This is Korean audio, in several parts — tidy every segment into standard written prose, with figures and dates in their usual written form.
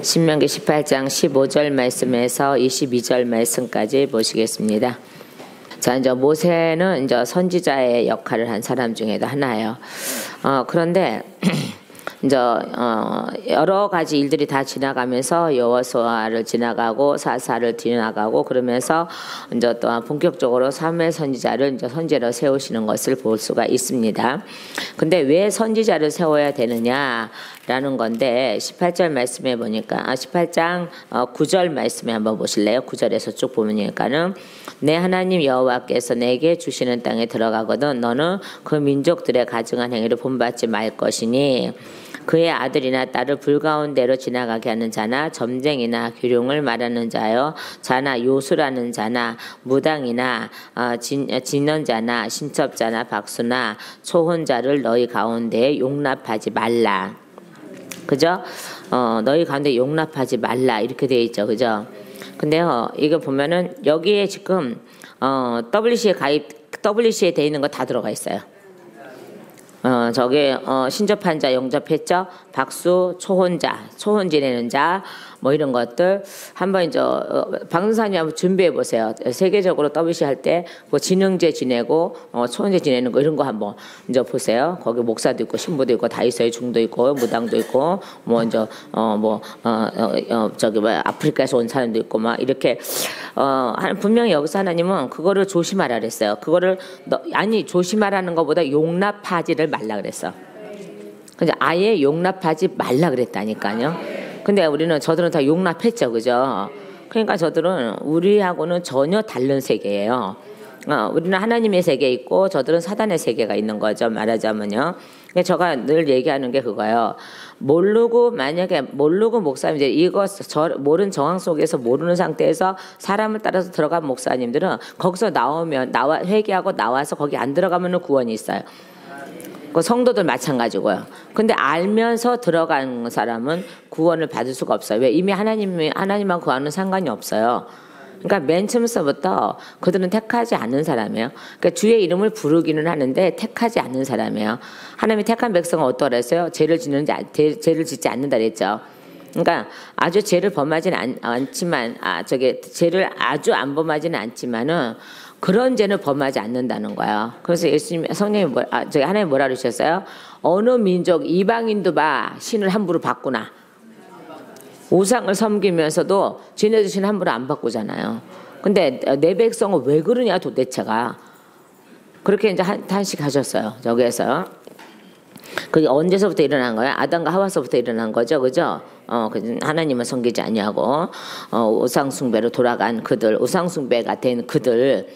신명기 18장 15절 말씀에서 22절 말씀까지 보시겠습니다. 자, 이제 모세는 이제 선지자의 역할을 한 사람 중에도 하나예요. 그런데 이제 여러 가지 일들이 다 지나가면서 여호수아를 지나가고 사사를 지나가고 그러면서 이제 또 본격적으로 사무엘 선지자를 이제 선지자로 세우시는 것을 볼 수가 있습니다. 근데 왜 선지자를 세워야 되느냐라는 건데 18절 말씀에 보니까 18장 9절 말씀에 한번 보실래요? 9절에서 쭉 보니까는 내 하나님 여호와께서 내게 주시는 땅에 들어가거든 너는 그 민족들의 가증한 행위를 본받지 말 것이니 그의 아들이나 딸을 불가운데로 지나가게 하는 자나 점쟁이나 기륭을 말하는 자나 요술하는 자나 무당이나 진언자나 신첩자나 박수나 초혼자를 너희 가운데에 용납하지 말라. 그죠? 너희 가운데 용납하지 말라 이렇게 되어 있죠. 그죠? 근데요 이거 보면은 여기에 지금 WC에 되어 있는 거 다 들어가 있어요. 저게 신접한 자 영접했죠. 박수, 초혼자, 초혼 지내는 자, 뭐 이런 것들 한번 이제 박사님 한번 준비해 보세요. 세계적으로 WC 할 때 뭐 진흥제 지내고 초혼제 지내는 거 이런 거 한번 이제 보세요. 거기 목사도 있고 신부도 있고 다 있어요. 중도 있고 무당도 있고 뭐 이제 저기 뭐 아프리카에서 온 사람도 있고 막 이렇게 분명히 여기서 하나님은 그거를 조심하라 그랬어요. 그거를 아니 조심하라는 것보다 용납하지를 말라 그랬어. 근데 아예 용납하지 말라 그랬다니까요. 근데 저들은 다 용납했죠, 그죠? 그러니까 저들은 우리하고는 전혀 다른 세계예요. 우리는 하나님의 세계에 있고 저들은 사단의 세계가 있는 거죠, 말하자면요. 근데 제가 늘 얘기하는 게 그거예요. 만약에 모르고 목사님들이 모르는 정황 속에서 모르는 상태에서 사람을 따라서 들어간 목사님들은 거기서 회개하고 나와서 거기 안 들어가면 구원이 있어요. 그 성도들 마찬가지고요. 근데 알면서 들어간 사람은 구원을 받을 수가 없어요. 왜? 이미 하나님하고 그와는 상관이 없어요. 그러니까 맨 처음부터 그들은 택하지 않은 사람이에요. 그러니까 주의 이름을 부르기는 하는데 택하지 않는 사람이에요. 하나님이 택한 백성은 어떠라 했어요? 죄를 짓지 않는다 그랬죠. 그러니까 아주 죄를 범하지는 않지만 죄를 아주 안 범하지는 않지만은 그런 죄는 범하지 않는다는 거예요. 그래서 성령이 하나님 뭐라 그러셨어요? 어느 민족 이방인도 봐 신을 함부로 바꾸나. 우상을 섬기면서도 지네들 신 함부로 안 바꾸잖아요. 근데 내 백성은 왜 그러냐 도대체가. 그렇게 이제 탄식하셨어요. 저기에서. 그게 언제서부터 일어난 거야? 아담과 하와서부터 일어난 거죠. 그죠? 하나님을 섬기지 아니하고 우상 숭배로 돌아간 그들, 우상 숭배가 된 그들.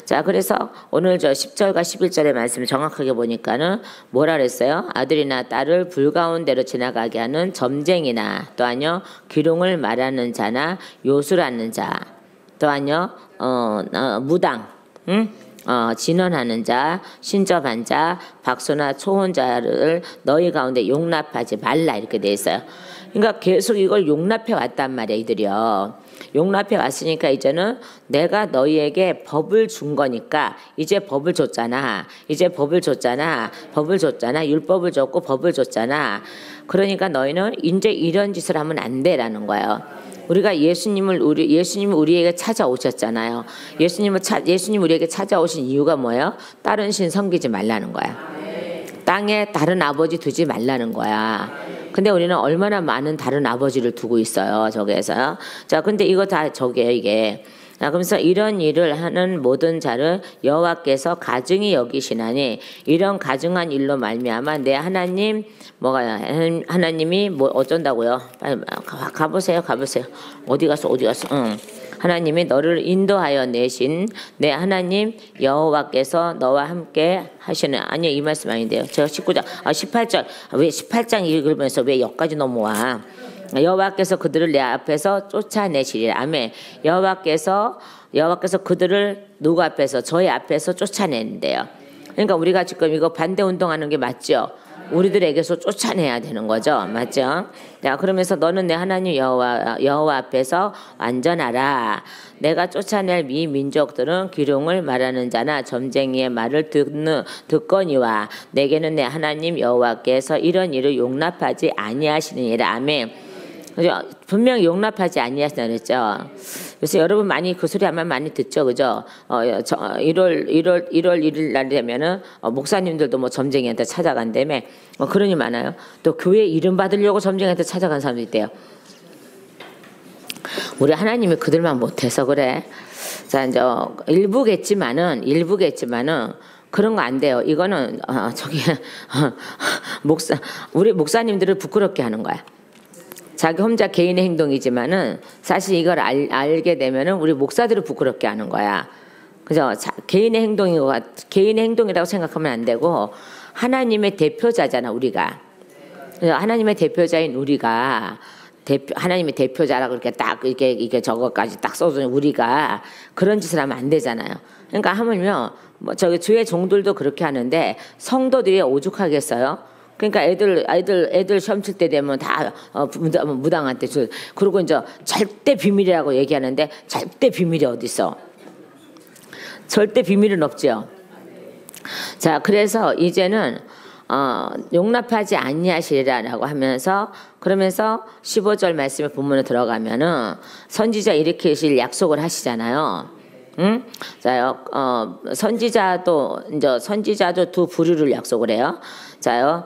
자, 그래서 오늘 10절과 11절의 말씀을 정확하게 보니까는 뭐라 그랬어요? 아들이나 딸을 불가운데로 지나가게 하는 점쟁이나 또 아니요 기륭을 말하는 자나 요술하는 자 또 아니요 무당 진언하는 자, 신접한 자, 박수나 초혼자를 너희 가운데 용납하지 말라 이렇게 돼 있어요. 그러니까 계속 이걸 용납해 왔단 말이야 이들이요. 용납해 왔으니까 이제는 내가 너희에게 법을 준 거니까 이제 법을 줬잖아. 법을 줬잖아. 율법을 줬고 법을 줬잖아. 그러니까 너희는 이제 이런 짓을 하면 안 돼라는 거예요. 우리가 예수님이 우리에게 찾아오셨잖아요. 예수님 우리에게 찾아오신 이유가 뭐예요? 다른 신 섬기지 말라는 거야. 땅에 다른 아버지 두지 말라는 거야. 근데 우리는 얼마나 많은 다른 아버지를 두고 있어요. 저기에서요. 자, 근데 이거 다 저게요, 이게. 자, 그러면서 이런 일을 하는 모든 자를 여호와께서 가증히 여기시나니 이런 가증한 일로 말미암아 내 하나님이 뭐 어쩐다고요? 빨리 가보세요. 어디 갔어? 하나님이 너를 인도하여 내신 내 하나님 여호와께서 너와 함께 하시는. 아니요, 이 말씀 아닌데요. 제가 18절 왜 18장 읽으면서 왜 여기까지 넘어와? 여호와께서 그들을 내 앞에서 쫓아내시리라. 아멘. 여호와께서 그들을 누구 앞에서? 저희 앞에서 쫓아내는데요. 그러니까 우리가 지금 이거 반대 운동하는 게 맞죠? 우리들에게서 쫓아내야 되는 거죠. 맞죠? 자, 그러면서 너는 내 하나님 여호와 앞에서 완전하라. 내가 쫓아낼 이 민족들은 기륭을 말하는 자나 점쟁이의 말을 듣거니와 내게는 내 하나님 여호와께서 이런 일을 용납하지 아니하시느니라. 아멘. 분명히 용납하지 아니하시나 그랬죠. 그래서 여러분 많이 그 소리 아마 많이 듣죠, 그죠? 1월 1일 날 되면은 목사님들도 뭐 점쟁이한테 찾아간다며 그러니 많아요. 또 교회 이름 받으려고 점쟁이한테 찾아간 사람도 있대요. 우리 하나님이 그들만 못해서 그래. 자, 이제 일부겠지만은 그런 거 안 돼요. 이거는 우리 목사님들을 부끄럽게 하는 거야. 자기 혼자 개인의 행동이지만은 사실 이걸 알게 되면은 우리 목사들을 부끄럽게 하는 거야. 그죠? 개인의 행동이라고 생각하면 안 되고 하나님의 대표자잖아, 우리가. 하나님의 대표자인 우리가 하나님의 대표자라고 이렇게 딱 이게 저거까지 딱 써주는 우리가 그런 짓을 하면 안 되잖아요. 그러니까 하물며 뭐 저기 주의 종들도 그렇게 하는데 성도들이 오죽하겠어요? 그러니까 애들 시험 칠 때 되면 다 무당한테 그리고 이제 절대 비밀이라고 얘기하는데 절대 비밀이 어디 있어? 절대 비밀은 없죠. 자, 그래서 이제는 용납하지 아니하시리라고 하면서 그러면서 15절 말씀의 본문에 들어가면은 선지자 일으키실 약속을 하시잖아요. 응? 자요, 선지자도 두 부류를 약속을 해요. 자요,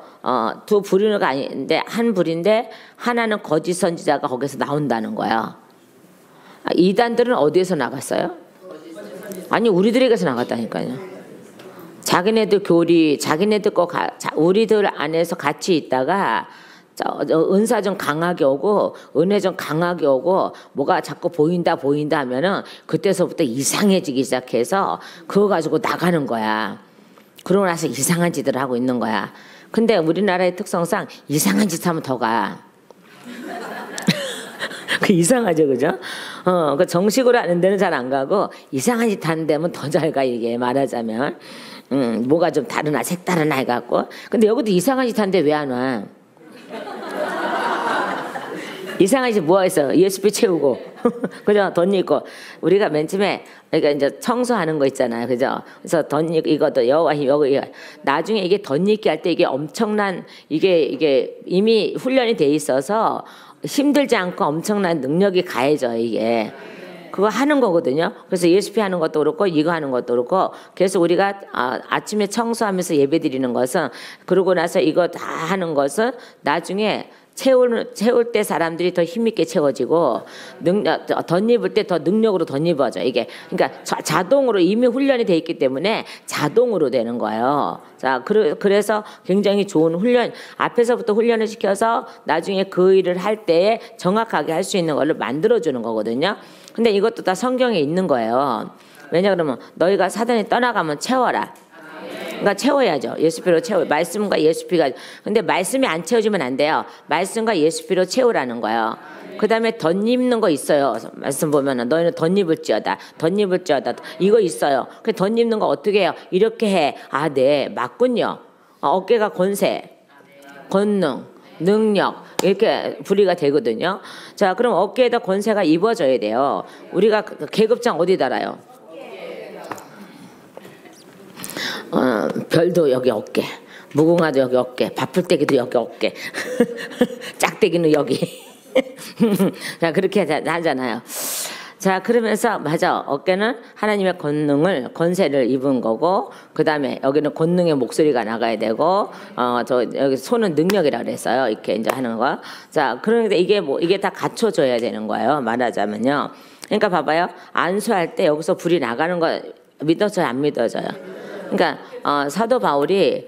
두 부류가 아닌데 한 부류인데 하나는 거짓 선지자가 거기서 나온다는 거야. 이단들은 어디에서 나갔어요? 아니, 우리들에게서 나갔다니까요. 자기네들 교리, 자기네들 우리들 안에서 같이 있다가 은사 좀 강하게 오고 은혜 좀 강하게 오고 뭐가 자꾸 보인다 하면은 그때서부터 이상해지기 시작해서 그거 가지고 나가는 거야. 그러고 나서 이상한 짓을 하고 있는 거야. 근데 우리나라의 특성상 이상한 짓 하면 더 가. 그 이상하죠, 그죠? 그 정식으로 하는 데는 잘 안 가고 이상한 짓 하는 데면 더 잘 가, 이게 말하자면. 뭐가 좀 다르나 색다르나 해갖고. 근데 여기도 이상한 짓 하는데 왜 안 와? 이상한 짓 뭐 하겠어? ESP 채우고. 그죠? 덧 읽고. 우리가 맨 처음에, 그러니까 이제 청소하는 거 있잖아요. 그죠? 그래서 덧 읽고, 이것도 여기. 나중에 이게 덧 읽기 할 때 이게 엄청난, 이게 이미 훈련이 돼 있어서 힘들지 않고 엄청난 능력이 가해져, 이게. 그거 하는 거거든요. 그래서 ESP 하는 것도 그렇고 이거 하는 것도 그렇고 그래서 우리가 아침에 청소하면서 예배 드리는 것은 그러고 나서 이거 다 하는 것은 나중에 채울 때 사람들이 더 힘있게 채워지고 덧입을 때 더 능력으로 덧입어져 이게. 그러니까 자동으로 이미 훈련이 돼 있기 때문에 자동으로 되는 거예요. 자, 그래서 굉장히 좋은 훈련, 앞에서부터 훈련을 시켜서 나중에 그 일을 할 때에 정확하게 할 수 있는 걸로 만들어주는 거거든요. 근데 이것도 다 성경에 있는 거예요. 왜냐 그러면 너희가 사단이 떠나가면 채워라. 그러니까 채워야죠. 예수피로 채워. 말씀과 예수피가. 근데 말씀이 안 채워지면 안 돼요. 말씀과 예수피로 채우라는 거예요. 그 다음에 덧입는 거 있어요. 말씀 보면은 너희는 덧입을지어다. 이거 있어요. 그 덧입는 거 어떻게 해요? 이렇게 해. 아, 네, 맞군요. 어깨가 권세, 권능, 능력 이렇게 분리가 되거든요. 자, 그럼 어깨에다 권세가 입어져야 돼요. 우리가 계급장 어디 달아요? 별도 여기 어깨, 무궁화도 여기 어깨, 바풀떼기도 여기 어깨, 짝대기는 여기. 자, 그렇게 하잖아요. 자, 그러면서 맞아, 어깨는 하나님의 권세를 입은 거고, 그 다음에 여기는 권능의 목소리가 나가야 되고, 여기 손은 능력이라 그랬어요. 이렇게 이제 하는 거. 자, 그런데 이게 다 갖춰져야 되는 거예요. 말하자면요. 그러니까 봐봐요. 안수할 때 여기서 불이 나가는 거 믿어져요, 안 믿어져요? 그러니까 사도 바울이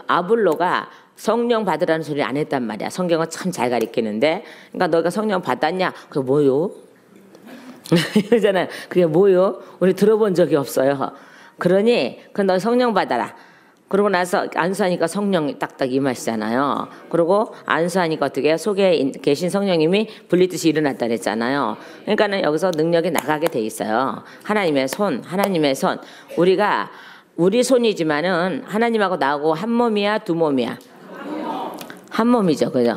아볼로가 성령 받으라는 소리 안 했단 말이야. 성경은 참 잘 가리키는데, 그러니까 너가 성령 받았냐? 그게 뭐요? 그러잖아요. 그게 뭐요? 우리 들어본 적이 없어요. 그러니 너 성령 받아라. 그러고 나서 안수하니까 성령이 딱딱 임하시잖아요. 그리고 안수하니까 어떻게 속에 계신 성령님이 불리듯이 일어났다 그랬잖아요. 그러니까는 여기서 능력이 나가게 돼 있어요. 하나님의 손. 우리 손이지만은 하나님하고 나하고 한 몸이야, 두 몸이야? 한 몸이죠, 그죠?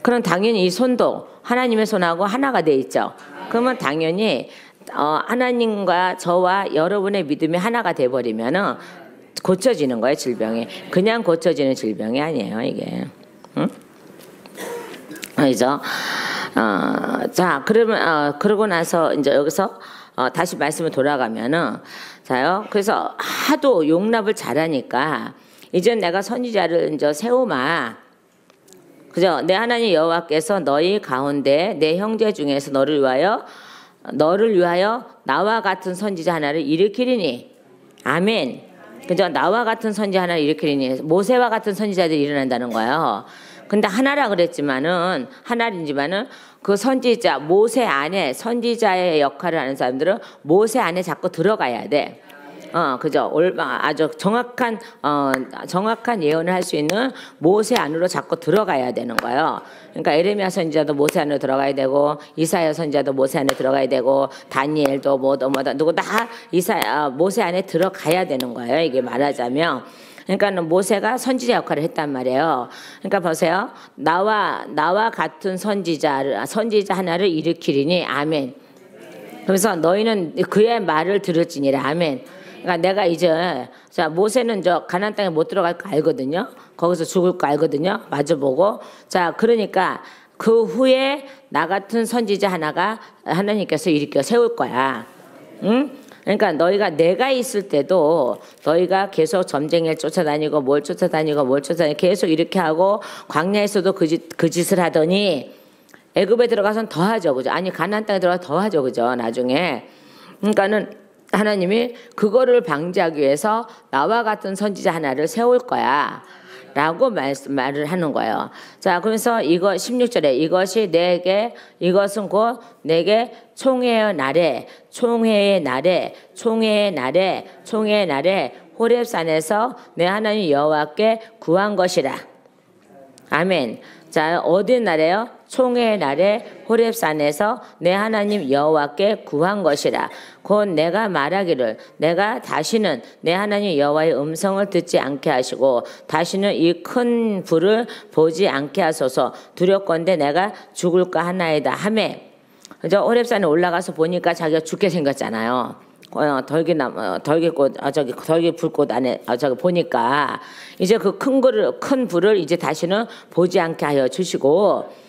그럼 당연히 이 손도 하나님의 손하고 하나가 돼 있죠. 그러면 당연히 하나님과 저와 여러분의 믿음이 하나가 돼 버리면은 고쳐지는 거예요, 질병이. 그냥 고쳐지는 질병이 아니에요, 이게. 응? 그죠? 자, 그러면, 그러고 나서 이제 여기서 다시 말씀을 돌아가면은, 자요. 그래서 하도 용납을 잘하니까, 이제 내가 선지자를 이제 세우마. 그죠? 내 하나님 여호와께서 너희 가운데 내 형제 중에서 너를 위하여 나와 같은 선지자 하나를 일으키리니. 아멘. 그죠? 나와 같은 선지자 하나를 일으키리니. 모세와 같은 선지자들이 일어난다는 거예요. 근데 하나라 그랬지만은, 하나이지만은 그 선지자, 모세 안에 선지자의 역할을 하는 사람들은 모세 안에 자꾸 들어가야 돼. 그죠? 아주 정확한 예언을 할 수 있는 모세 안으로 자꾸 들어가야 되는 거예요. 그러니까 에레미야 선지자도 모세 안으로 들어가야 되고, 이사야 선지자도 모세 안에 들어가야 되고, 다니엘도 누구 다 모세 안에 들어가야 되는 거예요. 이게 말하자면. 그러니까는 모세가 선지자 역할을 했단 말이에요. 그러니까 보세요. 나와 같은 선지자 하나를 일으키리니. 아멘. 그래서 너희는 그의 말을 들을지니라. 아멘. 그러니까 내가 이제, 자, 모세는 저 가나안 땅에 못 들어갈 거 알거든요. 거기서 죽을 거 알거든요. 마주보고. 자, 그러니까 그 후에 나 같은 선지자 하나가 하나님께서 일으켜 세울 거야. 응? 그러니까 너희가 내가 있을 때도 너희가 계속 점쟁이를 쫓아다니고 뭘 쫓아다니고 계속 이렇게 하고, 광야에서도 그 짓을 하더니 애굽에 들어가서는 더 하죠. 그죠? 아니, 가나안 땅에 들어가서 더 하죠. 그죠? 나중에. 그러니까는 하나님이 그거를 방지하기 위해서 나와 같은 선지자 하나를 세울 거야 라고 말을 하는 거예요. 자, 그래서 이거 16절에 이것은 곧 내게 총회의 날에 호렙산에서 내 하나님 여호와께 구한 것이라. 아멘. 자, 어디 날에요? 총회의 날에 호렙산에서 내 하나님 여호와께 구한 것이라. 곧 내가 말하기를 내가 다시는 내 하나님 여호와의 음성을 듣지 않게 하시고 다시는 이 큰 불을 보지 않게 하소서. 두렵건대 내가 죽을까 하나이다 하매. 그죠? 호렙산에 올라가서 보니까 자기가 죽게 생겼잖아요. 덜기 불꽃 안에 보니까 이제 그 큰 불을 이제 다시는 보지 않게 하여 주시고,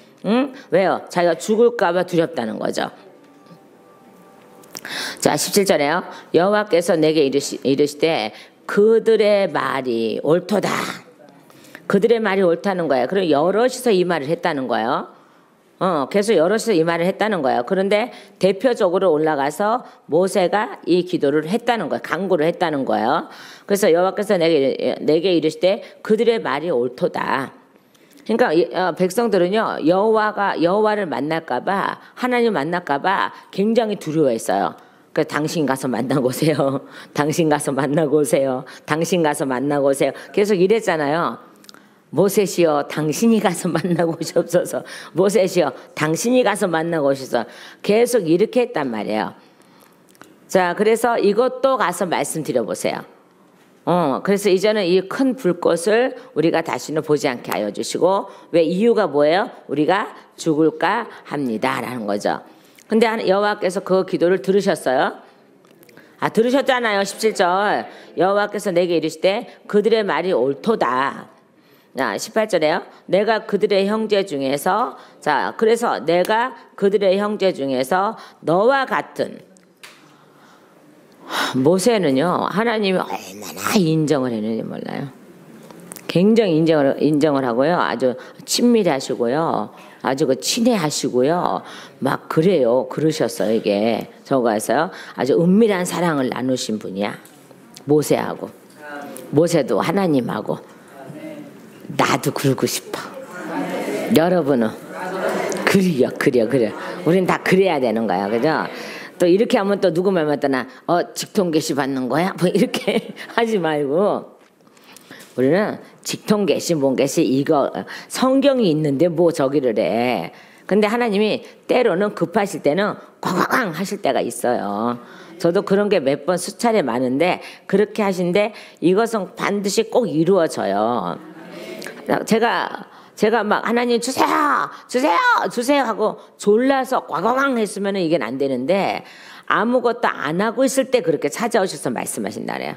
왜요? 자기가 죽을까봐 두렵다는 거죠. 자, 17절에요. 여호와께서 내게 이르시되 그들의 말이 옳도다. 그들의 말이 옳다는 거예요. 그럼 여럿이서 이 말을 했다는 거예요. 계속 여럿이서 이 말을 했다는 거예요. 그런데 대표적으로 올라가서 모세가 이 기도를 했다는 거예요. 간구를 했다는 거예요. 그래서 여호와께서 내게 이르시되 그들의 말이 옳도다. 그러니까 백성들은요, 여호와를 만날까봐, 하나님 만날까봐 굉장히 두려워했어요. 그래서 당신 가서 만나고 오세요. 당신 가서 만나고 오세요. 당신 가서 만나고 오세요. 계속 이랬잖아요. 모세시여 당신이 가서 만나고 오시옵소서. 모세시여 당신이 가서 만나고 오셔서 계속 이렇게 했단 말이에요. 자, 그래서 이것도 가서 말씀드려 보세요. 그래서 이제는 이 큰 불꽃을 우리가 다시는 보지 않게 하여 주시고, 왜 이유가 뭐예요? 우리가 죽을까 합니다라는 거죠. 근데 여호와께서 그 기도를 들으셨어요? 들으셨잖아요. 17절. 여호와께서 내게 이르시되 그들의 말이 옳도다. 18절에요. 내가 그들의 형제 중에서, 자, 그래서 내가 그들의 형제 중에서 너와 같은, 모세는요, 하나님이 얼마나 인정을 했는지 몰라요. 굉장히 인정을 하고요. 아주 친밀하시고요. 아주 친애하시고요. 막 그러셨어요. 이게 저거에서요. 아주 은밀한 사랑을 나누신 분이야. 모세하고. 모세도 하나님하고. 나도 그러고 싶어. 여러분은 그래. 우린 다 그래야 되는 거야. 그죠? 또 이렇게 하면 또 누구 말만 떠나 직통계시 받는 거야? 뭐 이렇게 하지 말고, 우리는 직통계시 뭔계시 이거 성경이 있는데 뭐 저기를 해. 근데 하나님이 때로는 급하실 때는 꽝꽝 하실 때가 있어요. 저도 그런 게 몇 번 수차례 많은데 그렇게 하신데 이것은 반드시 꼭 이루어져요. 제가 막 하나님 주세요 하고 졸라서 꽝꽝 했으면 이게 안 되는데, 아무것도 안 하고 있을 때 그렇게 찾아오셔서 말씀하신다래요.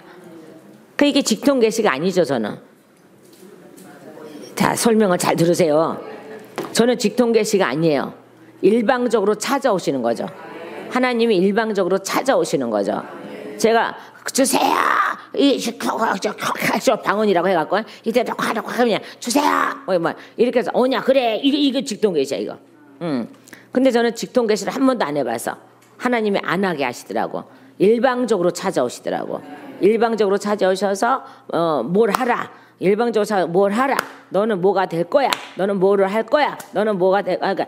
이게 직통계시가 아니죠. 저는 자, 설명을 잘 들으세요. 저는 직통계시가 아니에요. 일방적으로 찾아오시는 거죠. 하나님이 일방적으로 찾아오시는 거죠. 제가 주세요. 저 방언이라고 해갖고 이때 그냥 주세요. 뭐 이렇게 해서 오냐 그래 이게 직통계시야 이거. 근데 저는 직통계시를 한 번도 안 해봐서 하나님이 안 하게 하시더라고. 일방적으로 찾아오시더라고. 일방적으로 찾아오셔서 뭘 하라. 일방적으로 뭘 하라. 너는 뭐가 될 거야. 너는 뭐를 할 거야. 너는 뭐가 될 그러니까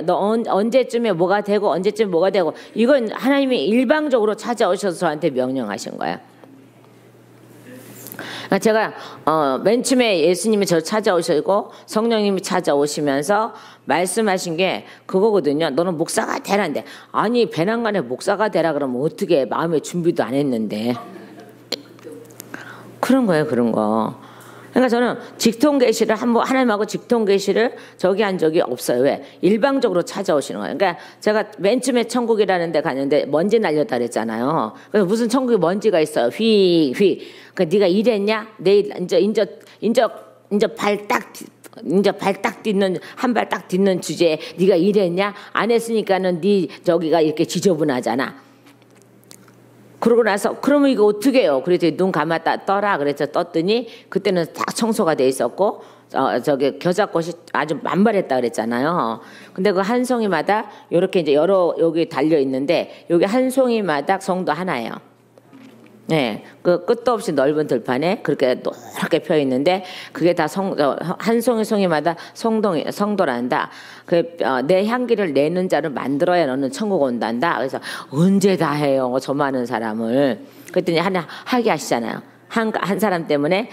너 언제쯤에 뭐가 되고 언제쯤 뭐가 되고 이건 하나님이 일방적으로 찾아오셔서 저한테 명령하신 거야. 그러니까 제가 맨 처음에 예수님이 저를 찾아오시고 성령님이 찾아오시면서 말씀하신 게 그거거든요. 너는 목사가 되라는데 아니 배낭간에 목사가 되라 그러면 어떻게 마음의 준비도 안 했는데 그런 거예요. 그런 거. 그러니까 저는 직통계시를 한번 하나님하고 직통계시를 저기 한 적이 없어요. 왜? 일방적으로 찾아오시는 거예요. 그러니까 제가 맨 처음에 천국이라는 데 갔는데 먼지 날렸다 그랬잖아요. 그래서 무슨 천국에 먼지가 있어요. 휘. 그러니까 네가 이랬냐? 내일 이제 발 딱 딛는 한 발 딱 딛는 주제에 네가 이랬냐? 안 했으니까는 네 저기가 이렇게 지저분하잖아. 그러고 나서 그러면 이거 어떻게 해요? 그랬더니 눈 감았다 떠라 그래서 떴더니 그때는 다 청소가 돼 있었고 저기 겨자꽃이 아주 만발했다 그랬잖아요. 근데 그 한 송이마다 이렇게 이제 여러 여기 달려 있는데 여기 한 송이마다 성도 하나예요. 네, 그 끝도 없이 넓은 들판에 그렇게 노랗게 펴 있는데 그게 다 한 송이마다 성도란다. 내 향기를 내는 자를 만들어야 너는 천국 온단다. 그래서 언제 다 해요, 저 많은 사람을. 그랬더니 하나 하게 하시잖아요. 한 사람 때문에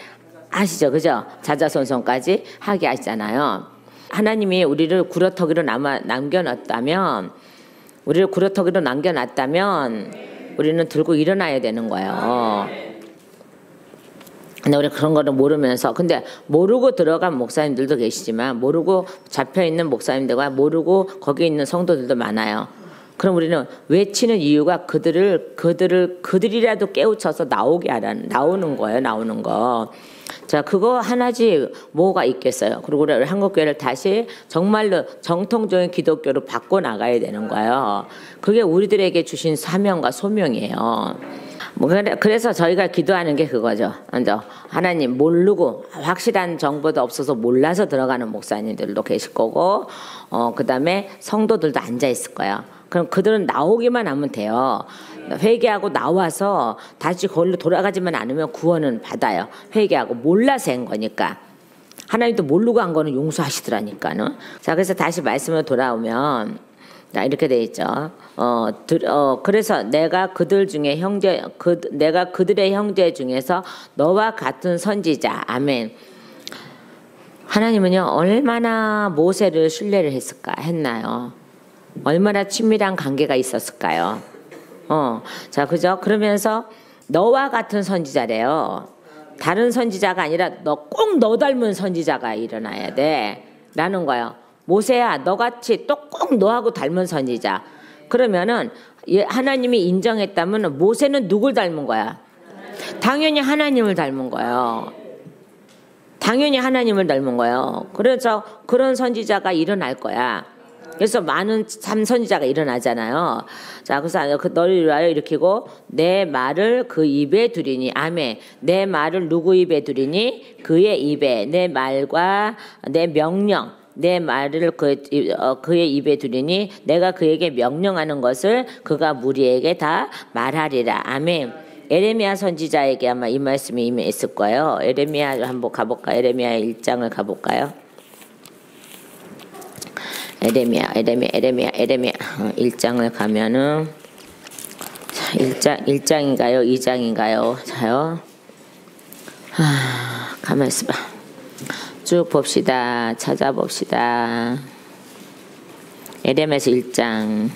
아시죠, 그죠? 자자손손까지 하게 하시잖아요. 하나님이 우리를 구러터기로 남겨놨다면, 우리는 들고 일어나야 되는 거예요. 근데 우리 그런 거를 모르면서 근데 모르고 들어간 목사님들도 계시지만 모르고 잡혀있는 목사님들과 모르고 거기 있는 성도들도 많아요. 그럼 우리는 외치는 이유가 그들이라도 깨우쳐서 나오는 거예요. 나오는 거. 자, 그거 하나지 뭐가 있겠어요. 그리고 우리 한국교회를 다시 정말로 정통적인 기독교로 바꿔 나가야 되는 거예요. 그게 우리들에게 주신 사명과 소명이에요. 그래서 저희가 기도하는 게 그거죠. 먼저 하나님 모르고 확실한 정보도 없어서 몰라서 들어가는 목사님들도 계실 거고 그 다음에 성도들도 앉아 있을 거예요. 그럼 그들은 나오기만 하면 돼요. 회개하고 나와서 다시 거기로 돌아가지만 않으면 구원은 받아요. 회개하고 몰라서 한 거니까. 하나님도 모르고 한 거는 용서하시더라니까는. 자, 그래서 다시 말씀으로 돌아오면 이렇게 돼 있죠. 그래서 내가 그들의 형제 중에서 너와 같은 선지자. 아멘. 하나님은요 얼마나 모세를 신뢰를 했나요? 얼마나 친밀한 관계가 있었을까요? 자, 그죠? 그러면서 너와 같은 선지자래요. 다른 선지자가 아니라 꼭 너 닮은 선지자가 일어나야 돼. 라는 거예요. 모세야, 너같이 또 꼭 너하고 닮은 선지자. 그러면은 하나님이 인정했다면 모세는 누굴 닮은 거야? 당연히 하나님을 닮은 거예요. 당연히 하나님을 닮은 거예요. 그래서 그런 선지자가 일어날 거야. 그래서 많은 참 선지자가 일어나잖아요. 자, 그래서 너를 위하여 일으키고 내 말을 그 입에 두리니. 아멘. 내 말을 누구 입에 두리니? 그의 입에. 내 말과 내 명령. 내 말을 그의 입에 두리니 내가 그에게 명령하는 것을 그가 무리에게 다 말하리라. 아멘. 에레미야 선지자에게 아마 이 말씀이 이미 있을 거예요. 에레미야 한번 가볼까요? 에레미야 1장을 가볼까요? 에레미야 1장을 가면은 1장인가요? 2장인가요? 자요. 가만 있어봐. 쭉 봅시다. 찾아봅시다. 에레미야서 1장.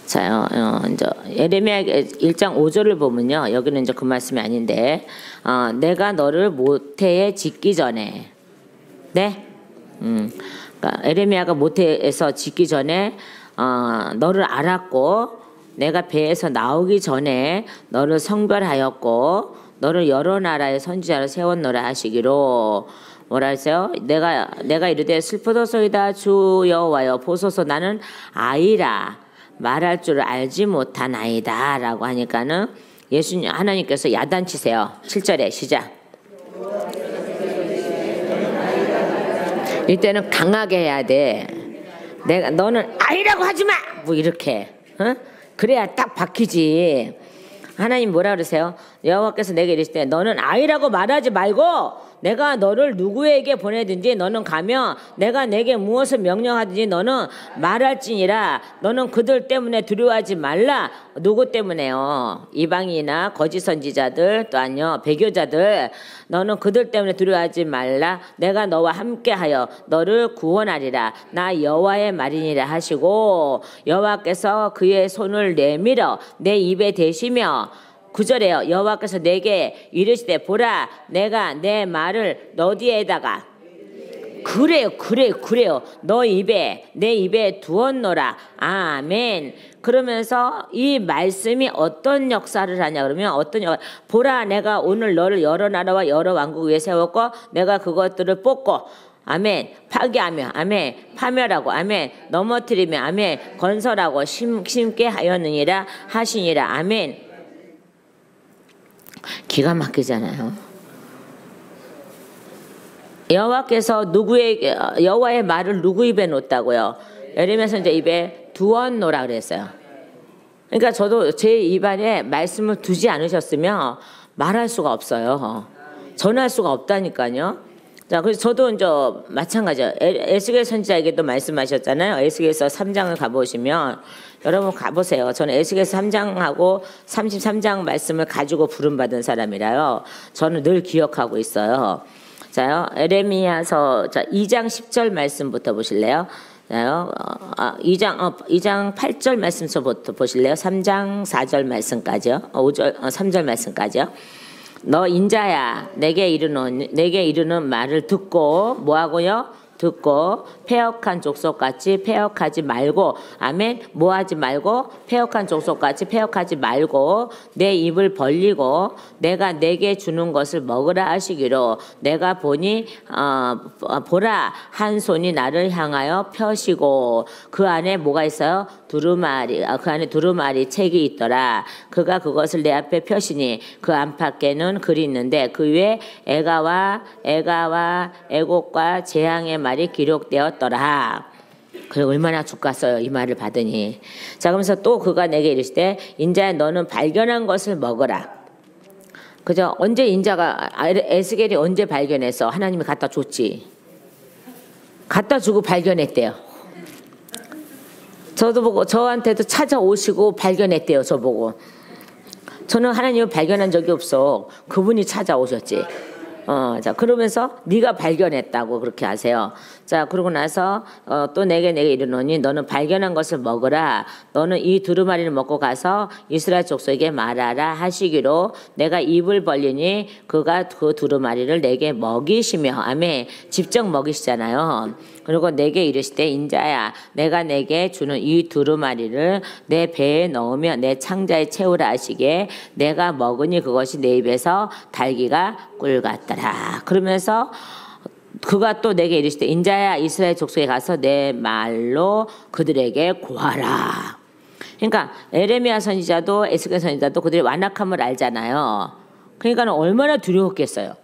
자요. 이제 에레미야 1장 5절을 보면요. 여기는 이제 그 말씀이 아닌데, 내가 너를 모태에 짓기 전에, 네? 그러니까 에레미야가 모태에서 짓기 전에 너를 알았고 내가 배에서 나오기 전에 너를 성별하였고 너를 여러 나라의 선지자로 세웠노라 하시기로 뭐라 했어요? 내가 이르되 슬프도소이다 주 여호와여 보소서 나는 아이라 말할 줄 알지 못한 아이다 라고 하니까는 예수님 하나님께서 야단치세요. 7절에 시작. 이때는 강하게 해야 돼. 너는 아이라고 하지 마. 뭐 이렇게. 어? 그래야 딱 박히지. 하나님 뭐라 그러세요? 여호와께서 내게 이르시되 너는 아이라고 말하지 말고 내가 너를 누구에게 보내든지 너는 가며 내가 내게 무엇을 명령하든지 너는 말할지니라. 너는 그들 때문에 두려워하지 말라. 누구 때문에요? 이방인이나 거짓 선지자들 또 아니요 배교자들. 너는 그들 때문에 두려워하지 말라. 내가 너와 함께하여 너를 구원하리라. 나 여호와의 말이니라 하시고 여호와께서 그의 손을 내밀어 내 입에 대시며 9절에요. 여호와께서 내게 이르시되 보라 내가 내 말을 너 뒤에다가 그래요. 너 입에 내 입에 두었노라. 아멘. 그러면서 이 말씀이 어떤 역사를 하냐 그러면 보라 내가 오늘 너를 여러 나라와 여러 왕국 위에 세웠고 내가 그것들을 뽑고 아멘. 파괴하며 아멘. 파멸하고 아멘. 넘어뜨리며 아멘. 건설하고 심게 하였느니라 하시니라. 아멘. 기가 막히잖아요. 여호와께서 여호와의 말을 누구 입에 놓았다고요? 예레미야 선지자 입에 두었노라 그랬어요. 그러니까 저도 제 입안에 말씀을 두지 않으셨으면 말할 수가 없어요. 전할 수가 없다니까요. 자, 그래서 저도 이제 마찬가지예요. 에스겔 선지자에게도 말씀하셨잖아요. 에스겔서 3장을 가보시면 여러분 가보세요. 저는 에스겔서 3장하고 33장 말씀을 가지고 부름받은 사람이라요. 저는 늘 기억하고 있어요. 자요, 에레미야서 2장 10절 말씀부터 보실래요? 자요, 2장 8절 말씀부터 보실래요? 3장 4절 말씀까지요. 3절 말씀까지요. 너 인자야 내게 이르는 말을 듣고 뭐하고요? 듣고 패역한 족속같이 패역하지 말고 아멘. 뭐하지 말고 패역한 족속같이 패역하지 말고 내 입을 벌리고 내가 내게 주는 것을 먹으라 하시기로 내가 보니 보라 한 손이 나를 향하여 펴시고 그 안에 뭐가 있어요? 두루마리 그 안에 두루마리 책이 있더라. 그가 그것을 내 앞에 펴시니 그 안팎에는 글이 있는데 그 위에 애가와 애곡과 재앙의 말이 기록되었더라. 그래 얼마나 죽겠어요 이 말을 받으니. 자 그러면서 또 그가 내게 이르시되 인자야 너는 발견한 것을 먹어라. 그죠? 언제 인자가 에스겔이 언제 발견해서 하나님이 갖다 줬지. 갖다 주고 발견했대요. 저도 보고 저한테도 찾아오시고 발견했대요. 저보고. 저는 하나님을 발견한 적이 없어. 그분이 찾아오셨지. 자 그러면서 네가 발견했다고 그렇게 하세요. 자 그러고 나서 또 내게 이르노니 너는 발견한 것을 먹으라. 너는 이 두루마리를 먹고 가서 이스라엘 족속에게 말하라 하시기로 내가 입을 벌리니 그가 그 두루마리를 내게 먹이시며 아멘. 직접 먹이시잖아요. 그리고 내게 이르시되 인자야 내가 내게 주는 이 두루마리를 내 배에 넣으며 내 창자에 채우라 하시기에 내가 먹으니 그것이 내 입에서 달기가 꿀 같더라. 그러면서 그가 또 내게 이르시되 인자야 이스라엘 족속에 가서 내 말로 그들에게 고하라. 그러니까 에레미야 선지자도 에스겔 선지자도 그들의 완악함을 알잖아요. 그러니까 얼마나 두려웠겠어요.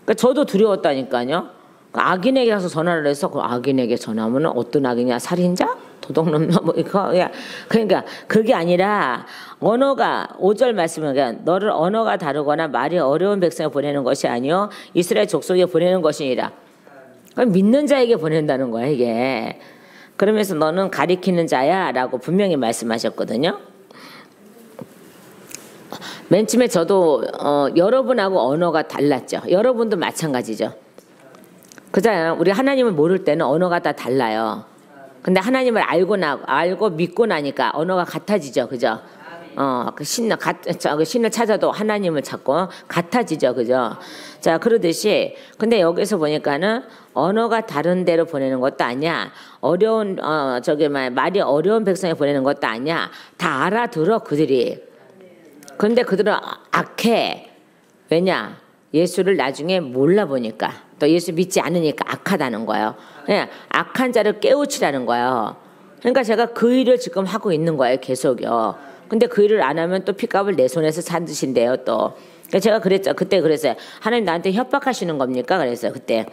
그러니까 저도 두려웠다니까요. 악인에게 가서 전화를 해서 그 악인에게 전화하면 어떤 악인이야? 살인자? 도둑놈 뭐 이거 그러니까 그게 아니라 언어가 5절 말씀은 너를 언어가 다르거나 말이 어려운 백성에 보내는 것이 아니요 이스라엘 족속에 보내는 것이니라. 믿는 자에게 보낸다는 거야 이게. 그러면서 너는 가리키는 자야라고 분명히 말씀하셨거든요. 맨 처음에 저도 여러분하고 언어가 달랐죠. 여러분도 마찬가지죠. 그잖아요. 우리 하나님을 모를 때는 언어가 다 달라요. 근데 하나님을 알고 믿고 나니까 언어가 같아지죠. 그죠? 그 신을 찾아도 하나님을 찾고 같아지죠. 그죠? 자, 그러듯이 근데 여기서 보니까는 언어가 다른 데로 보내는 것도 아니야. 어려운 말이 어려운 백성에 보내는 것도 아니야. 다 알아들어 그들이. 그런데 그들은 악해. 왜냐? 예수를 나중에 몰라보니까 또 예수 믿지 않으니까 악하다는 거예요. 그냥 악한 자를 깨우치라는 거예요. 그러니까 제가 그 일을 지금 하고 있는 거예요. 계속요. 근데 그 일을 안 하면 또 핏값을 내 손에서 산드신대요 또. 그러니까 제가 그랬죠. 그때 그랬어요. 하나님 나한테 협박하시는 겁니까? 그랬어요. 그때.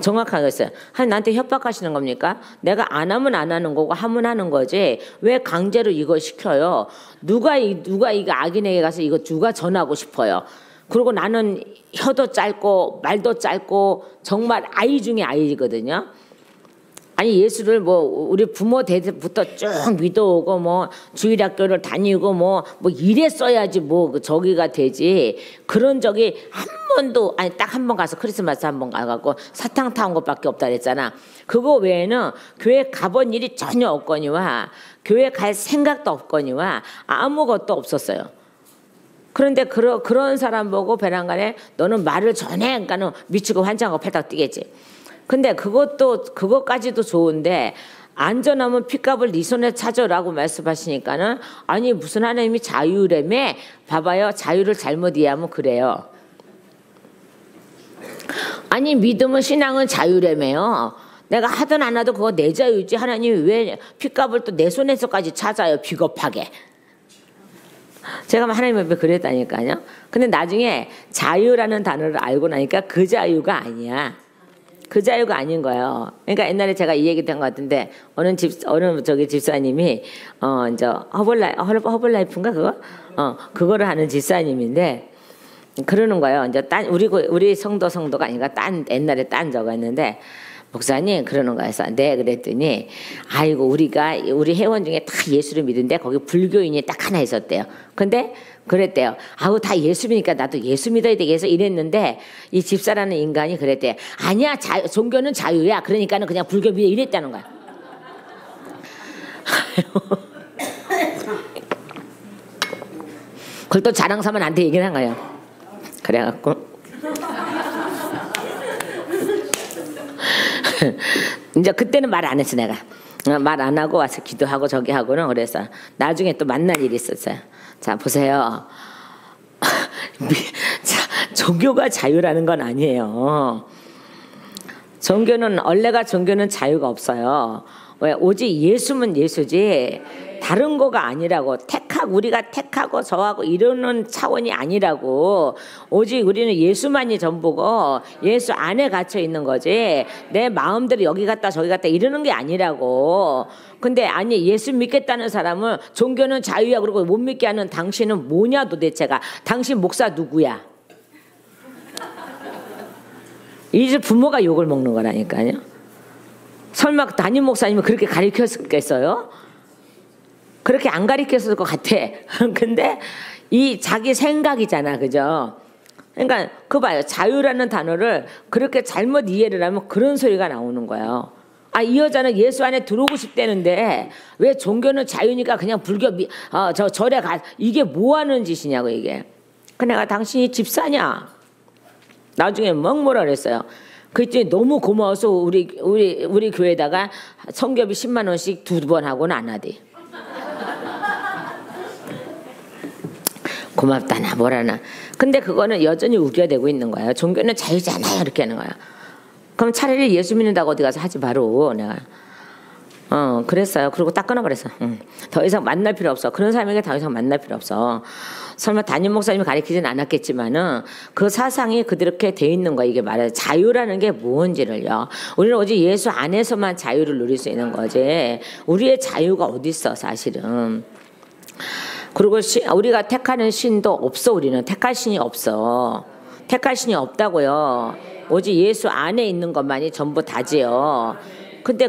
정확하게 했어요. 하나님 나한테 협박하시는 겁니까? 내가 안 하면 안 하는 거고 하면 하는 거지 왜 강제로 이거 시켜요? 누가 이거 악인에게 가서 이거 누가 전하고 싶어요? 그리고 나는 혀도 짧고 말도 짧고 정말 아이 중에 아이거든요. 아니 예수를 뭐 우리 부모 때부터 쭉 믿어오고 뭐 주일학교를 다니고 뭐 이랬어야지 뭐 저기가 되지. 그런 적이 한 번도 아니 딱 한 번 가서 크리스마스 한 번 가갖고 사탕 타온 것밖에 없다 그랬잖아. 그거 외에는 교회 가본 일이 전혀 없거니와 교회 갈 생각도 없거니와 아무것도 없었어요. 그런데 그런 사람 보고 베란간에 너는 말을 전해 그러니까는 미치고 환장하고 팔딱 뛰겠지. 근데 그것까지도 좋은데 안전하면 핏값을 네 손에 찾아라고 말씀하시니까는 아니 무슨 하나님이 자유라며 봐봐요. 자유를 잘못 이해하면 그래요. 아니 믿음은 신앙은 자유라며요. 내가 하든 안 하든 그거 내 자유지 하나님이 왜 핏값을 또 내 손에서까지 찾아요. 비겁하게. 제가 하나님 앞에 그랬다니까요. 근데 나중에 자유라는 단어를 알고 나니까 그 자유가 아니야. 그 자유가 아닌 거예요. 그러니까 옛날에 제가 이 얘기 된 것 같은데 어느 집사님이 이제 허벌라이프인가 그거 그거를 하는 집사님인데 그러는 거예요. 이제 우리 성도가 아니라 옛날에 딴 저거 했는데 목사님 그러는 거였어. 네 그랬더니 아이고 우리 회원 중에 다 예수를 믿는데 거기 불교인이 딱 하나 있었대요. 근데 그랬대요. 아우 다 예수 믿으니까 나도 예수 믿어야 되겠어 이랬는데 이 집사라는 인간이 그랬대. 아니야 종교는 자유야. 그러니까는 그냥 불교 믿어 이랬다는 거야. 그걸 또 자랑삼아 나한테 얘기를 한 거예요. 그래갖고 이제 그때는 말 안 했어. 내가 말 안 하고 와서 기도하고 저기 하고는 그래서 나중에 또 만날 일이 있었어요. 자 보세요. 종교가 자유라는 건 아니에요. 종교는 자유가 없어요. 왜 오직 예수면 예수지 다른 거가 아니라고. 우리가 택하고 저하고 이러는 차원이 아니라고. 오직 우리는 예수만이 전부고 예수 안에 갇혀 있는 거지 내 마음대로 여기 갔다 저기 갔다 이러는 게 아니라고. 근데 아니 예수 믿겠다는 사람은 종교는 자유야 그러고 못 믿게 하는 당신은 뭐냐 도대체가. 당신 목사 누구야? 이제 부모가 욕을 먹는 거라니까요. 설마 담임 목사님은 그렇게 가르쳤겠어요? 그렇게 안 가르쳤을 것 같아. 근데 이 자기 생각이잖아. 그죠? 그러니까 그거 봐요. 자유라는 단어를 그렇게 잘못 이해를 하면 그런 소리가 나오는 거예요. 아, 이 여자는 예수 안에 들어오고 싶다는데 왜 종교는 자유니까 그냥 불교 절에 가. 이게 뭐 하는 짓이냐고 이게. 그 내가 당신이 집사냐? 나중에 뭐라 그랬어요. 그때 너무 고마워서 우리 교회에다가 성교비 10만 원씩 2번 하고는 안 하대. 고맙다나 뭐라나. 근데 그거는 여전히 우겨대고 있는 거예요. 종교는 자유잖아요 이렇게 하는 거야. 그럼 차라리 예수 믿는다고 어디 가서 하지 바로 내가. 그랬어요. 그리고 딱 끊어버렸어. 더 이상 만날 필요 없어. 그런 사람에게 더 이상 만날 필요 없어. 설마 담임 목사님이 가르치진 않았겠지만은 그 사상이 그렇게 돼 있는 거야. 이게 말이야. 자유라는 게 뭔지를요. 우리는 오직 예수 안에서만 자유를 누릴 수 있는 거지. 우리의 자유가 어디 있어 사실은. 그리고 우리가 택하는 신도 없어. 우리는 택할 신이 없어. 택할 신이 없다고요. 오직 예수 안에 있는 것만이 전부 다지요. 근데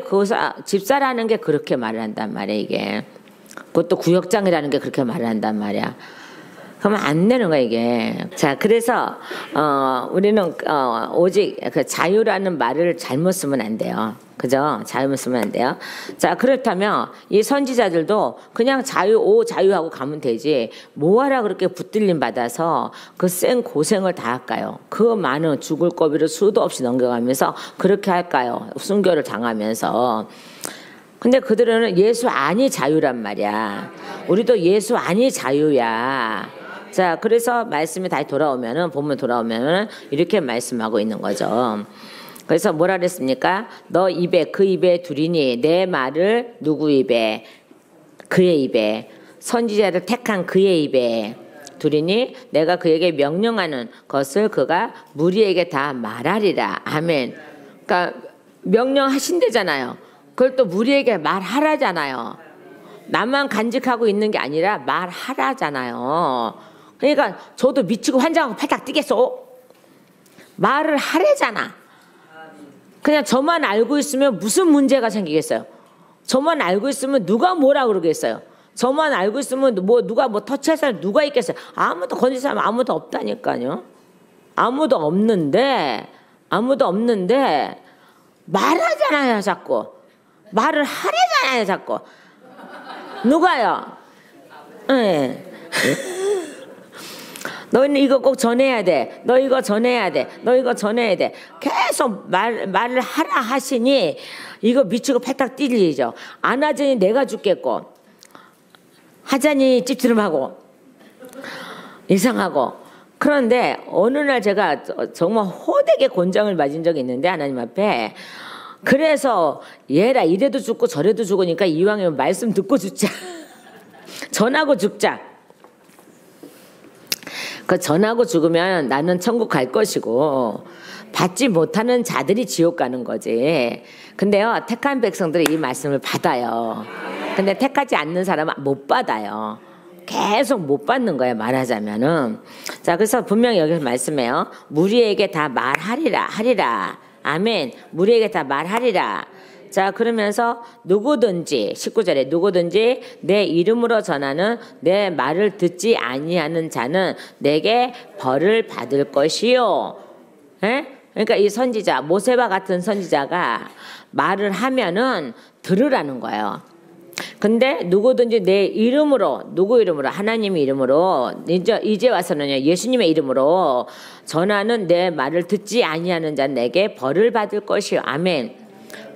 집사라는 게 그렇게 말을 한단 말이야 이게. 그것도 구역장이라는 게 그렇게 말을 한단 말이야. 그러면 안 되는 거야 이게. 자 그래서 우리는 오직 그 자유라는 말을 잘못 쓰면 안 돼요. 그죠? 잘못 쓰면 안 돼요. 자 그렇다면 이 선지자들도 그냥 자유하고 가면 되지 뭐하라 그렇게 붙들림 받아서 그 센 고생을 다 할까요? 그 많은 죽을 고비를 수도 없이 넘겨가면서 그렇게 할까요? 순교를 당하면서. 근데 그들은 예수 안이 자유란 말이야. 우리도 예수 안이 자유야. 자, 그래서 말씀이 다시 돌아오면은 본문 돌아오면은 이렇게 말씀하고 있는 거죠. 그래서 뭐라 그랬습니까? 너 입에 그 입에 두리니 내 말을 누구 입에? 그의 입에. 선지자를 택한 그의 입에 두리니 내가 그에게 명령하는 것을 그가 무리에게 다 말하리라. 아멘. 그러니까 명령하신대잖아요. 그걸 또 무리에게 말하라잖아요. 나만 간직하고 있는 게 아니라 말하라잖아요. 그러니까 저도 미치고 환장하고 팔딱 뛰겠어. 말을 하래잖아. 그냥 저만 알고 있으면 무슨 문제가 생기겠어요? 저만 알고 있으면 누가 뭐라 그러겠어요? 저만 알고 있으면 누가 터치할 사람 누가 있겠어요? 아무도 건질 사람 아무도 없다니까요. 아무도 없는데 말하잖아요, 자꾸. 말을 하래잖아요, 자꾸. 누가요? 네. 너희는 이거 꼭 전해야 돼. 너 이거 전해야 돼. 너 이거 전해야 돼. 계속 말을 하라 하시니 이거 미치고 팔딱 뛰리죠. 안 하자니 내가 죽겠고 하자니 찝찝하고 이상하고. 그런데 어느 날 제가 정말 호되게 곤장을 맞은 적이 있는데 하나님 앞에. 그래서 얘라 이래도 죽고 저래도 죽으니까 이왕이면 말씀 듣고 죽자. 전하고 죽자. 그 전하고 죽으면 나는 천국 갈 것이고 받지 못하는 자들이 지옥 가는 거지. 근데요, 택한 백성들이 이 말씀을 받아요. 근데 택하지 않는 사람은 못 받아요. 계속 못 받는 거예요, 말하자면은. 자, 그래서 분명히 여기서 말씀해요. 무리에게 다 말하리라 하리라. 아멘. 무리에게 다 말하리라. 자, 그러면서 누구든지 19절에 누구든지 내 이름으로 전하는 내 말을 듣지 아니하는 자는 내게 벌을 받을 것이요. 에? 그러니까 이 선지자 모세와 같은 선지자가 말을 하면은 들으라는 거예요. 근데 누구든지 내 이름으로, 누구 이름으로? 하나님의 이름으로, 이제 와서는요, 예수님의 이름으로 전하는 내 말을 듣지 아니하는 자는 내게 벌을 받을 것이요. 아멘.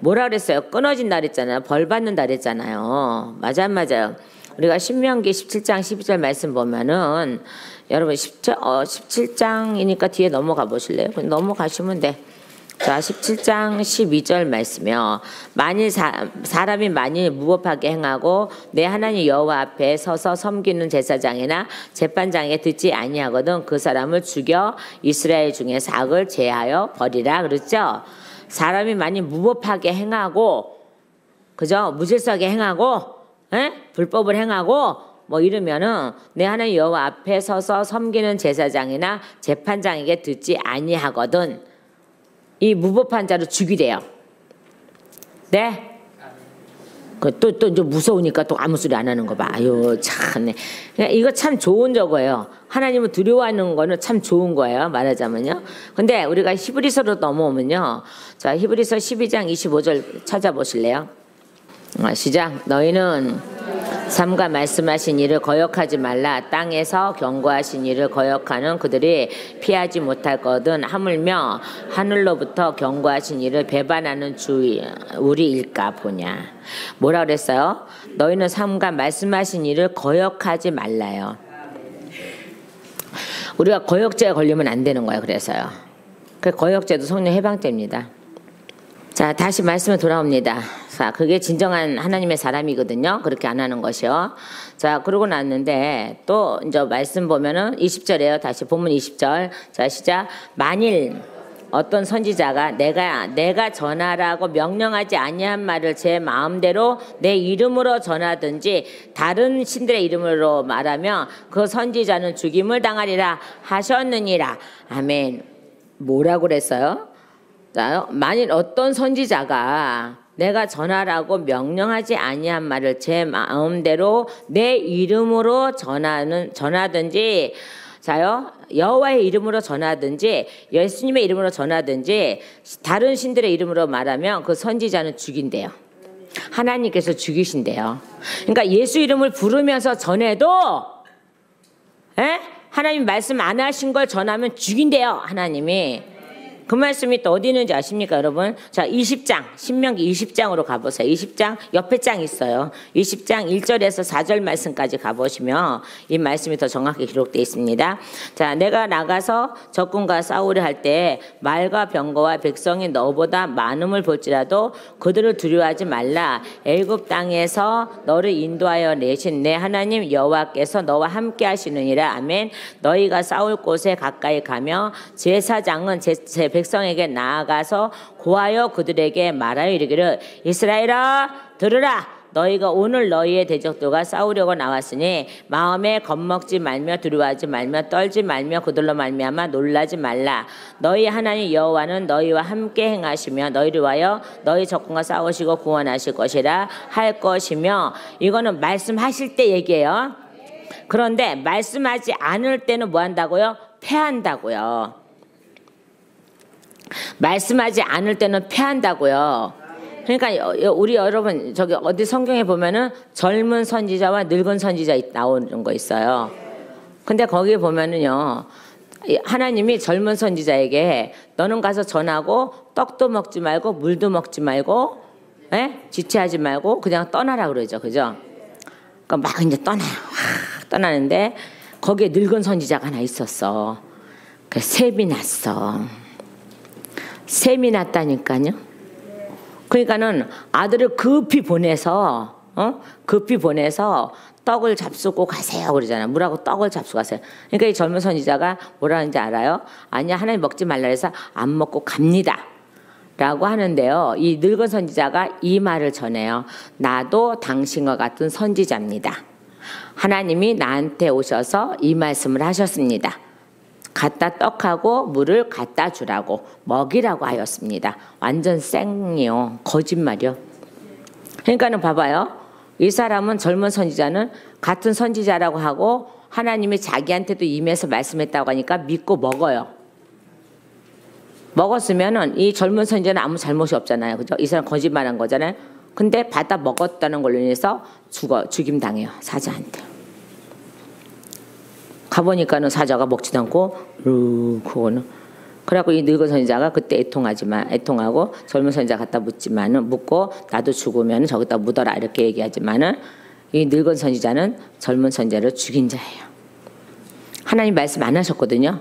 뭐라 그랬어요? 끊어진다 그랬잖아요. 벌 받는다 그랬잖아요. 맞아요. 우리가 신명기 17장 12절 말씀 보면은 여러분 17장이니까 뒤에 넘어가 보실래요? 넘어가시면 돼. 자, 17장 12절 말씀이요. 만일 사람이 만일 무법하게 행하고 내 하나님 여호와 앞에 서서 섬기는 제사장이나 재판장에게 듣지 아니하거든 그 사람을 죽여 이스라엘 중에서 악을 제하여 버리라 그랬죠. 사람이 만일 무법하게 행하고, 그죠? 무질서하게 행하고, 불법을 행하고, 뭐 이러면은 내 하나님 여호와 앞에 서서 섬기는 제사장이나 재판장에게 듣지 아니하거든 이 무법한 자를 죽이래요. 네? 또 이제 무서우니까 또 아무 소리 안 하는 거 봐. 아유, 참. 이거 참 좋은 저거예요. 하나님을 두려워하는 거는 참 좋은 거예요. 말하자면요. 근데 우리가 히브리서로 넘어오면요. 자, 히브리서 12장 25절 찾아보실래요? 시작. 너희는 삼가 말씀하신 일을 거역하지 말라. 땅에서 경고하신 일을 거역하는 그들이 피하지 못할 거든 하물며 하늘로부터 경고하신 일을 배반하는 주 우리일까 보냐. 뭐라 그랬어요? 너희는 삼가 말씀하신 일을 거역하지 말라요. 우리가 거역죄에 걸리면 안 되는 거예요. 그래서요. 그 거역죄도 성령 해방죄입니다. 자, 다시 말씀에 돌아옵니다. 자, 그게 진정한 하나님의 사람이거든요. 그렇게 안 하는 것이요. 자, 그러고 났는데 또 이제 말씀 보면은 20절이에요. 다시 본문 20절. 자, 시작. 만일 어떤 선지자가 내가 전하라고 명령하지 아니한 말을 제 마음대로 내 이름으로 전하든지 다른 신들의 이름으로 말하면 그 선지자는 죽임을 당하리라 하셨느니라. 아멘. 뭐라고 그랬어요? 자, 만일 어떤 선지자가 내가 전하라고 명령하지 아니한 말을 제 마음대로 내 이름으로 전하든지, 자요, 여호와의 이름으로 전하든지 예수님의 이름으로 전하든지 다른 신들의 이름으로 말하면 그 선지자는 죽인대요. 하나님께서 죽이신대요. 그러니까 예수 이름을 부르면서 전해도 하나님 말씀 안 하신 걸 전하면 죽인대요. 하나님이. 그 말씀이 또 어디 있는지 아십니까, 여러분? 자, 20장, 신명기 20장으로 가보세요. 20장, 옆에 장 있어요. 20장 1절에서 4절 말씀까지 가보시면 이 말씀이 더 정확히 기록되어 있습니다. 자, 내가 나가서 적군과 싸우려 할 때 말과 병거와 백성이 너보다 많음을 볼지라도 그들을 두려워하지 말라. 애굽 땅에서 너를 인도하여 내신 내 하나님 여호와께서 너와 함께 하시느니라. 아멘. 너희가 싸울 곳에 가까이 가며 제사장은 제 백성에게 나아가서 고하여 그들에게 말하여 이르기를 이스라엘아 들으라. 너희가 오늘 너희의 대적들과 싸우려고 나왔으니 마음에 겁먹지 말며 두려워하지 말며 떨지 말며 그들로 말미암아 놀라지 말라. 너희 하나님 여호와는 너희와 함께 행하시며 너희를 위하여 너희 적군과 싸우시고 구원하실 것이라 할 것이며. 이거는 말씀하실 때 얘기해요. 그런데 말씀하지 않을 때는 뭐 한다고요? 패한다고요. 말씀하지 않을 때는 패한다고요. 그러니까 우리 여러분 저기 어디 성경에 보면은 젊은 선지자와 늙은 선지자 나오는 거 있어요. 근데 거기에 보면은요, 하나님이 젊은 선지자에게 너는 가서 전하고 떡도 먹지 말고 물도 먹지 말고, 지체하지 말고 그냥 떠나라 그러죠, 그죠? 그러니까 막 이제 떠나요. 떠나는데 거기에 늙은 선지자가 하나 있었어. 그 셈이 났어. 셈이 났다니까요. 그러니까는 아들을 급히 보내서 떡을 잡수고 가세요 그러잖아요. 물하고 떡을 잡수고 가세요. 그러니까 이 젊은 선지자가 뭐라 하는지 알아요? 아니야, 하나님 먹지 말라 해서 안 먹고 갑니다 라고 하는데요, 이 늙은 선지자가 이 말을 전해요. 나도 당신과 같은 선지자입니다. 하나님이 나한테 오셔서 이 말씀을 하셨습니다. 갖다 떡하고 물을 갖다 주라고 먹이라고 하였습니다. 완전 생이요. 거짓말이요. 그러니까는 봐봐요. 이 사람은 젊은 선지자는 같은 선지자라고 하고 하나님이 자기한테도 임해서 말씀했다고 하니까 믿고 먹어요. 먹었으면은 이 젊은 선지자는 아무 잘못이 없잖아요. 그죠? 이 사람 거짓말한 거잖아요. 근데 받아 먹었다는 걸로 인해서 죽임 당해요. 사자한테. 가보니까는 사자가 먹지도 않고, 그거는. 그래갖고 이 늙은 선지자가 그때 애통하고 젊은 선지자 갖다 묻고 나도 죽으면 저기다 묻어라 이렇게 얘기하지만은 이 늙은 선지자는 젊은 선지자를 죽인 자예요. 하나님 말씀 안 하셨거든요.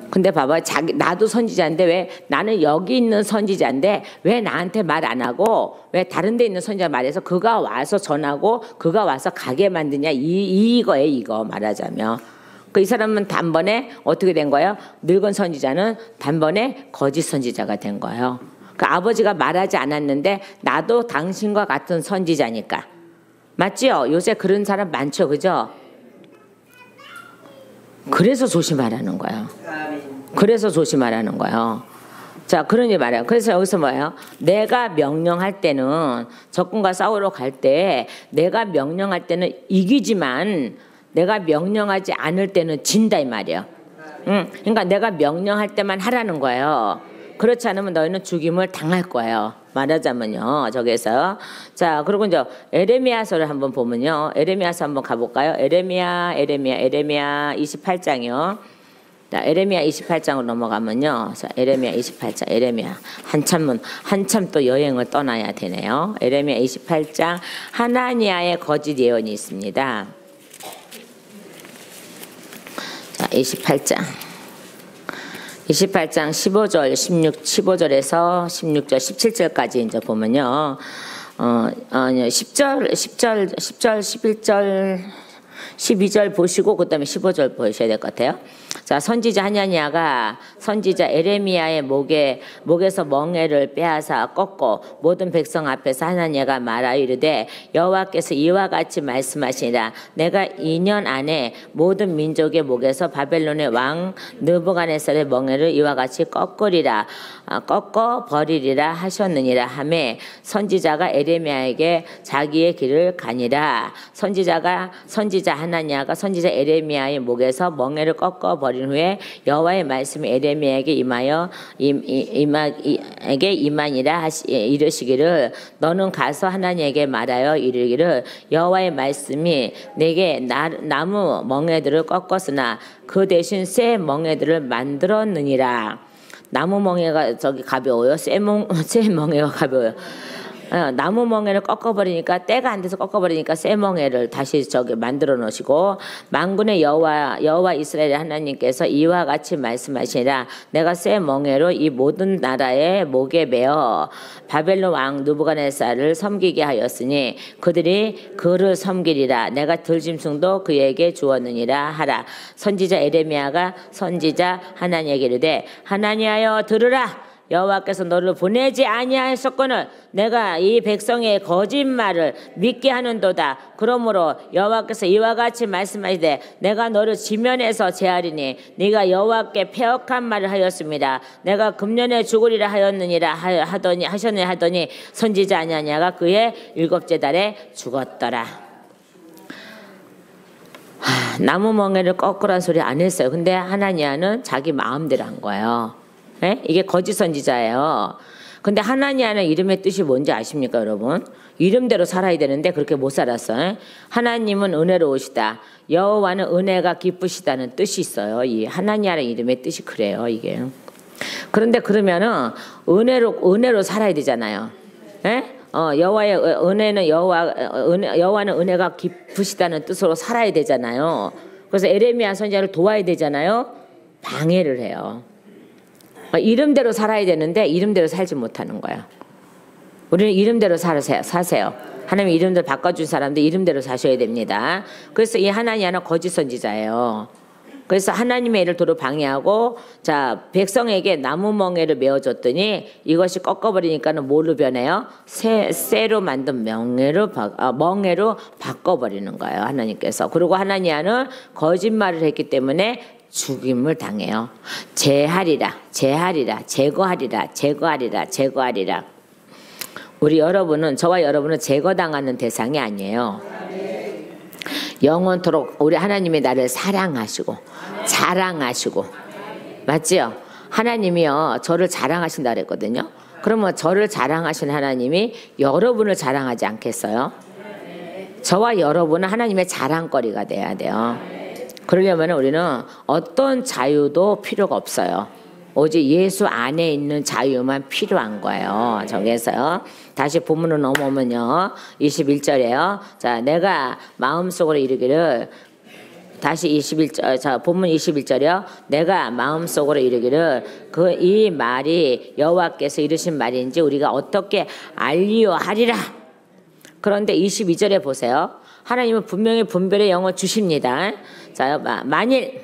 근데 봐봐, 나도 선지자인데 왜 나는 여기 있는 선지자인데 왜 나한테 말 안 하고 왜 다른 데 있는 선지자 말해서 그가 와서 전하고 그가 와서 가게 만드냐, 이거예요. 이거 말하자면. 이 사람은 단번에 어떻게 된 거예요? 늙은 선지자는 단번에 거짓 선지자가 된 거예요. 그 아버지가 말하지 않았는데 나도 당신과 같은 선지자니까. 맞지요? 요새 그런 사람 많죠, 그죠? 그래서 조심하라는 거예요. 그래서 조심하라는 거예요. 자, 그러니 말이에요. 그래서 여기서 뭐예요? 내가 명령할 때는 적군과 싸우러 갈 때 내가 명령할 때는 이기지만 내가 명령하지 않을 때는 진다 이 말이에요. 그러니까 내가 명령할 때만 하라는 거예요. 그렇지 않으면 너희는 죽임을 당할 거예요. 말하자면요. 저기서. 자, 그리고 이제 에레미야서를 한번 보면요. 에레미야서 한번 가볼까요? 에레미야 28장이요. 자, 에레미야 28장으로 넘어가면요. 자, 에레미야 28장, 에레미야. 한참 또 여행을 떠나야 되네요. 에레미야 28장, 하나니아의 거짓 예언이 있습니다. 28장 15절 15절에서 16절 17절까지 이제 보면요. 10절 11절 12절 보시고 그다음에 15절 보셔야 될 것 같아요. 자, 선지자 하나니아가 선지자 에레미야의 목에서 멍에를 빼앗아 꺾고 모든 백성 앞에서 하나니아가 말하여 이르되 여호와께서 이와 같이 말씀하시니라. 내가 2년 안에 모든 민족의 목에서 바벨론의 왕 느부갓네살의 멍에를 이와 같이 꺾으리라. 꺾어 버리리라 하셨느니라 하매 선지자가 에레미야에게 자기의 길을 가니라. 선지자 하나니아가 선지자 에레미야의 목에서 멍에를 꺾어 버린 후에 여호와의 말씀이 에레미야에게 임하니라 이르시기를 너는 가서 하나님에게 말하여 이르기를 여호와의 말씀이 내게 나무 멍에들을 꺾었으나 그 대신 새 멍에들을 만들었느니라. 나무 멍에가 저기 가벼워요? 쇠 멍에가 가벼워요? 나무 멍에를 꺾어버리니까 때가 안 돼서 꺾어버리니까 쇠 멍에를 다시 저기 만들어 놓으시고 만군의 여호와 이스라엘의 하나님께서 이와 같이 말씀하시니라 내가 쇠 멍에로 이 모든 나라의 목에 매어 바벨론 왕 느부갓네살을 섬기게 하였으니 그들이 그를 섬기리라 내가 들짐승도 그에게 주었느니라 하라. 선지자 에레미야가 선지자 하나님에게 이르되 하나니하여 들으라. 여호와께서 너를 보내지 아니하였거늘 내가 이 백성의 거짓말을 믿게 하는도다. 그러므로 여호와께서 이와 같이 말씀하시되 내가 너를 지면에서 제하리니 네가 여호와께 패역한 말을 하였습니다. 내가 금년에 죽으리라 하였느니라 하더니 선지자 아냐냐가 그의 7째 달에 죽었더라. 나무 멍에를 꺾으란 소리 안 했어요. 근데 하나니아는 자기 마음대로 한 거예요. 네? 이게 거짓 선지자예요. 근데 하나니아는 이름의 뜻이 뭔지 아십니까, 여러분? 이름대로 살아야 되는데 그렇게 못 살았어. 네? 하나님은 은혜로우시다. 여호와는 은혜가 기쁘시다는 뜻이 있어요. 이 하나니아라는 이름의 뜻이 그래요, 이게. 그런데 그러면은 은혜로 살아야 되잖아요. 네? 여호와의 은혜는 여호와는 은혜가 기쁘시다는 뜻으로 살아야 되잖아요. 그래서 에레미야 선지자를 도와야 되잖아요. 방해를 해요. 이름대로 살아야 되는데 이름대로 살지 못하는 거야. 우리는 이름대로 사세요. 하나님 이름대로 바꿔준 사람들 이름대로 사셔야 됩니다. 그래서 이 하나니아는 거짓 선지자예요. 그래서 하나님의 일을 도로 방해하고 자 백성에게 나무 멍에를 메어줬더니 이것이 꺾어버리니까는 뭘로 변해요? 쇠로 만든 멍에로 바꿔버리는 거예요. 하나님께서. 그리고 하나니아는 거짓말을 했기 때문에 죽임을 당해요. 제거하리라. 우리 여러분은 저와 여러분은 제거당하는 대상이 아니에요. 영원토록 우리 하나님이 나를 사랑하시고 자랑하시고 맞지요? 하나님이요 저를 자랑하신다 그랬거든요. 그러면 저를 자랑하신 하나님이 여러분을 자랑하지 않겠어요? 저와 여러분은 하나님의 자랑거리가 돼야 돼요. 그러려면 우리는 어떤 자유도 필요가 없어요. 오직 예수 안에 있는 자유만 필요한 거예요. 저기에서요. 다시 본문으로 넘어오면요. 21절에요. 자, 내가 마음속으로 이르기를 다시 21절, 자, 본문 21절이요. 내가 마음속으로 이르기를 이 말이 여호와께서 이르신 말인지 우리가 어떻게 알리오하리라. 그런데 22절에 보세요. 하나님은 분명히 분별의 영을 주십니다. 자, 만일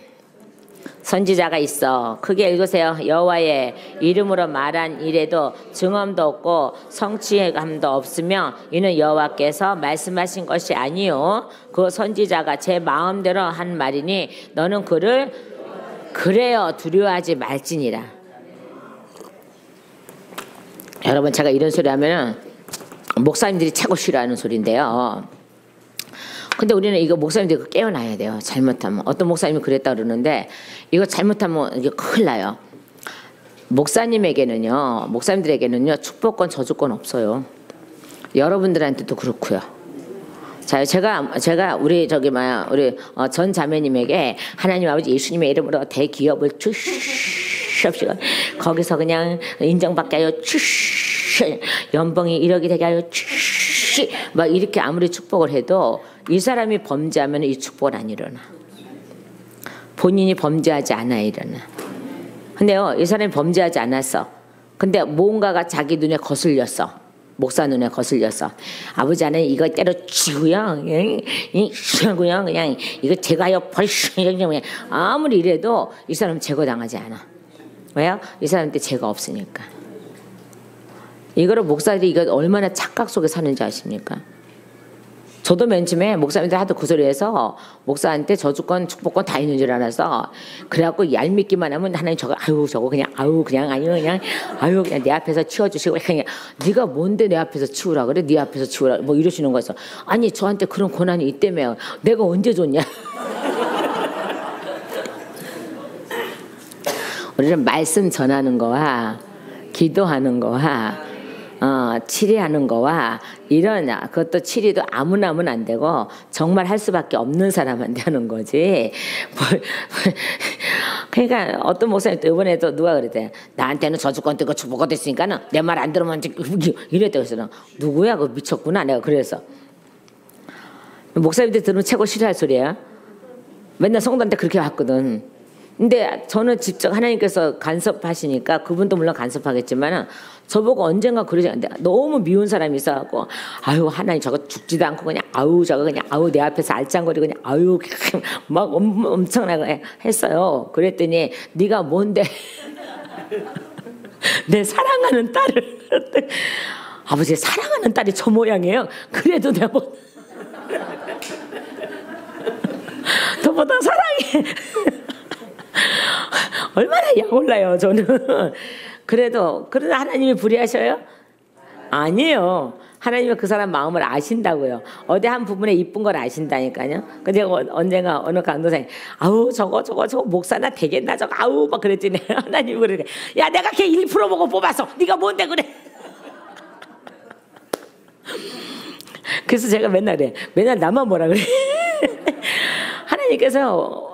선지자가 있어 크게 읽으세요. 여호와의 이름으로 말한 일에도 증언도 없고 성취감도 없으며 이는 여호와께서 말씀하신 것이 아니요 그 선지자가 제 마음대로 한 말이니 너는 그를 그래요 두려워하지 말지니라. 여러분 제가 이런 소리 하면은 목사님들이 최고 싫어하는 소리인데요. 근데 우리는 이거 목사님들이 깨어나야 돼요. 잘못하면. 어떤 목사님이 그랬다 그러는데 이거 잘못하면 이게 큰일 나요. 목사님들에게는요 축복권 저주권 없어요. 여러분들한테도 그렇고요. 자, 제가 우리 전 자매님에게 하나님 아버지 예수님의 이름으로 대기업을 주시옵시고 거기서 그냥 인정받게 하여 연봉이 1억이 되게 하여 막 이렇게 아무리 축복을 해도 이 사람이 범죄하면 이 축복은 안 일어나. 본인이 범죄하지 않아 일어나. 근데요 이 사람이 범죄하지 않았어. 근데 뭔가가 자기 눈에 거슬렸어. 목사 눈에 거슬렸어. 아버지 안에 이거 때려치고요 그냥 이거 제가요 벌써 그냥 아무리 이래도 이 사람은 제거당하지 않아. 왜요? 이 사람한테 죄가 없으니까. 이거를 목사들이 이거 얼마나 착각 속에 사는지 아십니까? 저도 맨 처음에 목사님들 하도 그 소리해서 목사한테 저주권 축복권 다 있는 줄 알아서 그래갖고 얄밉기만 하면 하나님 저거 그냥 내 앞에서 치워주시고 그냥 네가 뭔데 내 앞에서 치우라 그래? 네 앞에서 치우라 뭐 이러시는 거였어. 아니 저한테 그런 권한이 있다며 내가 언제 줬냐? 우리는 말씀 전하는 거와 기도하는 거와 치리하는 거와 그것도 치리도 아무나 하면 안 되고 정말 할 수밖에 없는 사람한테 하는 거지. 그러니까 어떤 목사님 또 이번에도 누가 그랬대. 나한테는 저주권 뜨고 축복권 됐으니까는 내 말 안 들으면 이랬다고 해서 누구야 그거 미쳤구나 내가 그래서. 목사님들 들으면 최고 싫어할 소리야. 맨날 성도한테 그렇게 왔거든. 근데 저는 직접 하나님께서 간섭하시니까 그분도 물론 간섭하겠지만 저보고 언젠가 그러지 않는데 너무 미운 사람이 있어갖고 아유 하나님 저거 죽지도 않고 그냥 아우 저거 그냥 아우 내 앞에서 알짱거리고 그냥 아유 막 엄청나게 했어요. 그랬더니 네가 뭔데 내 사랑하는 딸을 아버지 사랑하는 딸이 저 모양이에요. 그래도 내가 뭐 너보다 사랑해. 얼마나 약올라요 저는. 그래도 하나님이 불의하셔요? 아니에요. 하나님은 그 사람 마음을 아신다고요. 어디 한 부분에 이쁜 걸 아신다니까요. 근데 언젠가 어느 강도사님 아우 저거 목사나 되겠나 저거 아우 막 그랬더니 하나님이 그러게 야 내가 걔 1% 보고 뽑았어. 네가 뭔데 그래. 그래서 제가 맨날 그래. 맨날 나만 뭐라 그래. 하나님께서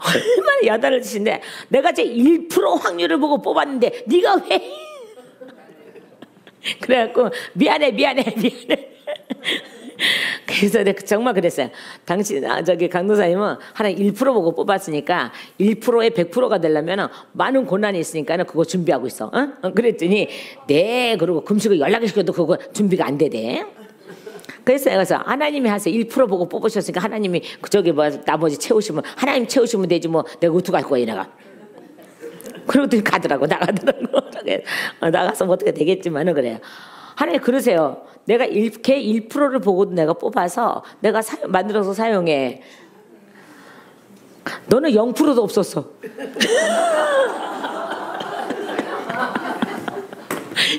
얼마나 야단을 치신데 내가 제 1% 확률을 보고 뽑았는데 네가 왜 그래갖고 미안해 그래서 내가 정말 그랬어요. 당신 저기 강도사님은 하나님 1% 보고 뽑았으니까 1%에 100%가 되려면 많은 고난이 있으니까 그거 준비하고 있어. 그랬더니 네 그러고 금식을 연락을 시켜도 그거 준비가 안 되대. 그래서 하나님이 하세요. 1% 보고 뽑으셨으니까 하나님이 저기 뭐 나머지 채우시면 하나님 채우시면 되지 뭐 내가 어떡할 거야 내가. 그러더니 나가더라고. 나가서 뭐 어떻게 되겠지만은 그래요. 하나님 그러세요. 내가 걔 1%를 보고도 내가 뽑아서 내가 만들어서 사용해. 너는 0%도 없었어.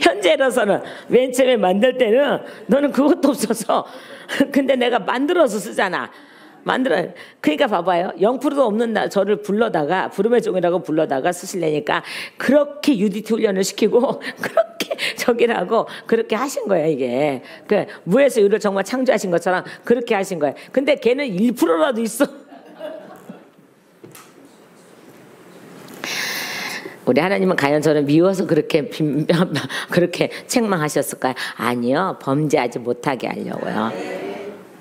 현재로서는 맨 처음에 만들 때는 너는 그것도 없어서 근데 내가 만들어서 쓰잖아. 그러니까 봐봐요. 0%도 없는 저를 부름의 종이라고 불러다가 쓰시려니까 그렇게 UDT 훈련을 시키고 그렇게 저기라고 그렇게 하신 거야 이게. 그 무에서 유를 정말 창조하신 것처럼 그렇게 하신 거야. 근데 걔는 1%라도 있어. 우리 하나님은 과연 저를 미워서 그렇게 책망하셨을까요? 아니요. 범죄하지 못하게 하려고요.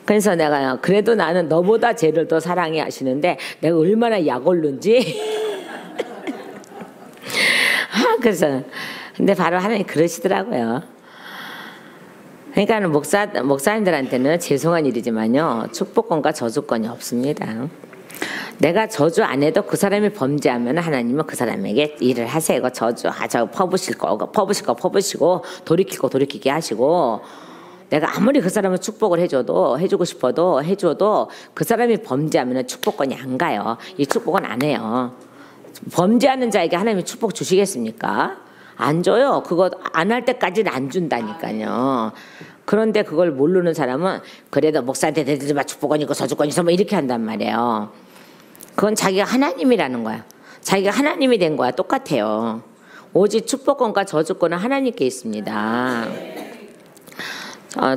그래서 내가 그래도 나는 너보다 쟤를 더 사랑해 하시는데 내가 얼마나 약올른지. 그래서 근데 바로 하나님 그러시더라고요. 그러니까 목사님들한테는 죄송한 일이지만요. 축복권과 저주권이 없습니다. 내가 저주 안 해도 그 사람이 범죄하면 하나님은 그 사람에게 일을 하세요. 저주 퍼부실 거 퍼부시고 돌이킬 거 돌이키게 하시고 내가 아무리 그 사람을 축복을 해주고 싶어도 해줘도 그 사람이 범죄하면 축복권이 안 가요. 이 축복은 안 해요. 범죄하는 자에게 하나님이 축복 주시겠습니까? 안 줘요. 그거 안 할 때까지는 안 준다니까요. 그런데 그걸 모르는 사람은 그래도 목사한테 대들지 마 축복권이 있고 저주권이 있어 뭐 이렇게 한단 말이에요. 그건 자기가 하나님이라는 거야. 자기가 하나님이 된 거야. 똑같아요. 오직 축복권과 저주권은 하나님께 있습니다.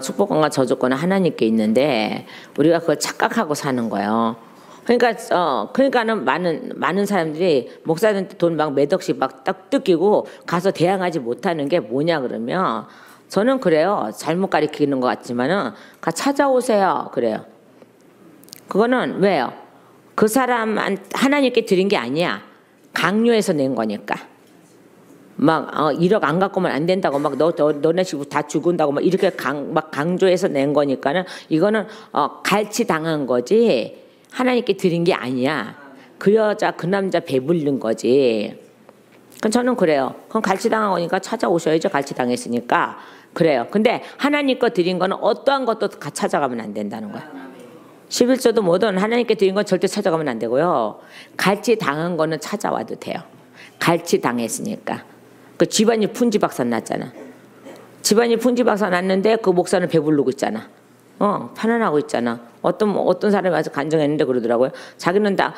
축복권과 저주권은 하나님께 있는데 우리가 그걸 착각하고 사는 거예요. 그러니까는 많은 사람들이 목사한테 돈 막 몇 억씩 막 딱 뜯기고 가서 대항하지 못하는 게 뭐냐 그러면 저는 그래요. 잘못 가리키는 것 같지만은 찾아오세요. 그래요. 그거는 왜요? 그 사람 하나님께 드린 게 아니야. 강요해서 낸 거니까. 막 1억 안 갖고면 안 된다고 막 너네 집 다 죽은다고 막 이렇게 막 강조해서 낸 거니까는 이거는 갈치 당한 거지 하나님께 드린 게 아니야. 그 여자 그 남자 배불린 거지. 그럼 저는 그래요. 그럼 갈치 당한 거니까 찾아오셔야죠. 갈치 당했으니까. 그래요. 근데 하나님 거 드린 거는 어떠한 것도 찾아가면 안 된다는 거야. 11조도 뭐든 하나님께 드린 건 절대 찾아가면 안 되고요. 갈치 당한 거는 찾아와도 돼요. 갈치 당했으니까. 그 집안이 풍지박산 났잖아. 집안이 풍지박산 났는데 그 목사는 배부르고 있잖아. 편안하고 있잖아. 어떤 사람이 와서 간증했는데 그러더라고요. 자기는 다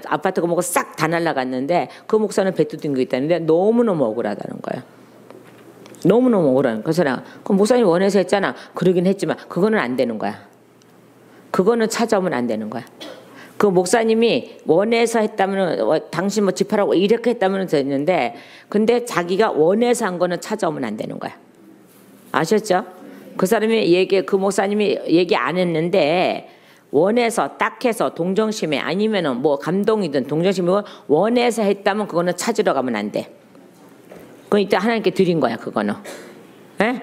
아파트 거 먹고 싹 다 날라갔는데 그 목사는 배 뚫린 거 있다는데 너무너무 억울하다는 거야. 너무너무 억울한. 그래서 내가 그 목사님 원해서 했잖아. 그러긴 했지만 그거는 안 되는 거야. 그거는 찾아오면 안 되는 거야. 그 목사님이 원해서 했다면 당신 뭐 집하라고 이렇게 했다면 됐는데 근데 자기가 원해서 한 거는 찾아오면 안 되는 거야. 아셨죠? 그 사람이 그 목사님이 얘기 안 했는데 원해서 딱 해서 동정심에 아니면은 뭐 감동이든 동정심이고 원해서 했다면 그거는 찾으러 가면 안 돼. 그건 이때 하나님께 드린 거야 그거는. 에?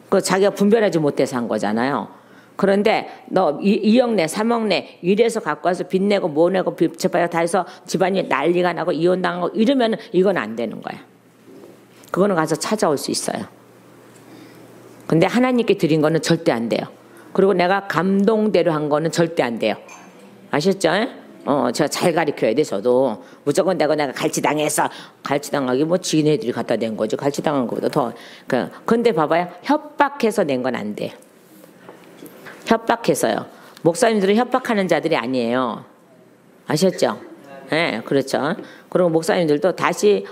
그 자기가 분별하지 못해서 한 거잖아요. 그런데 너 2억 내 3억 내 이래서 갖고 와서 빚 내고 뭐 내고 빚집어야 다 해서 집안이 난리가 나고 이혼당하고 이러면 이건 안 되는 거야. 그거는 가서 찾아올 수 있어요. 근데 하나님께 드린 거는 절대 안 돼요. 그리고 내가 감동대로 한 거는 절대 안 돼요. 아셨죠? 제가 잘 가르쳐야 돼. 저도 무조건 내가 갈치당해서 갈치당하기 뭐 지네들이 갖다 낸 거지. 갈치당한 것보다 더. 근데 봐봐요. 협박해서 낸 건 안 돼. 협박해서요. 목사님들은 협박하는 자들이 아니에요. 아셨죠? 네, 그렇죠. 그리고 목사님들도 다시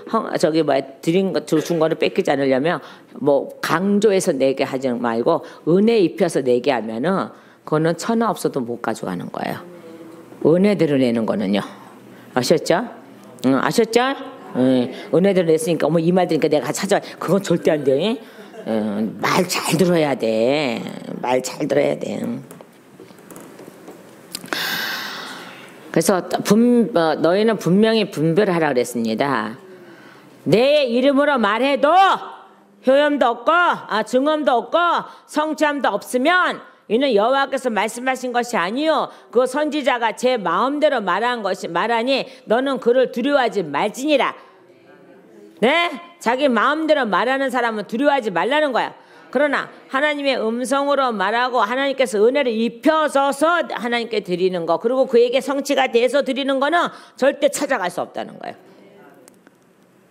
준 거를 뺏기지 않으려면 뭐 강조해서 내게 하지 말고 은혜 입혀서 내게 하면은 그거는 천하 없어도 못 가져가는 거예요. 은혜대로 내는 거는요. 아셨죠? 아셨죠? 은혜대로 냈으니까 어머 이 말 들으니까 내가 찾아와. 그건 절대 안 돼. 말 잘 들어야 돼. 말 잘 들어야 돼. 그래서 너희는 분명히 분별하라 그랬습니다. 내 이름으로 말해도 효염도 없고 증언도 없고 성취함도 없으면 이는 여호와께서 말씀하신 것이 아니요 그 선지자가 제 마음대로 말하니 너는 그를 두려워하지 말지니라. 네? 자기 마음대로 말하는 사람은 두려워하지 말라는 거야. 그러나 하나님의 음성으로 말하고 하나님께서 은혜를 입혀서서 하나님께 드리는 거 그리고 그에게 성취가 돼서 드리는 거는 절대 찾아갈 수 없다는 거예요.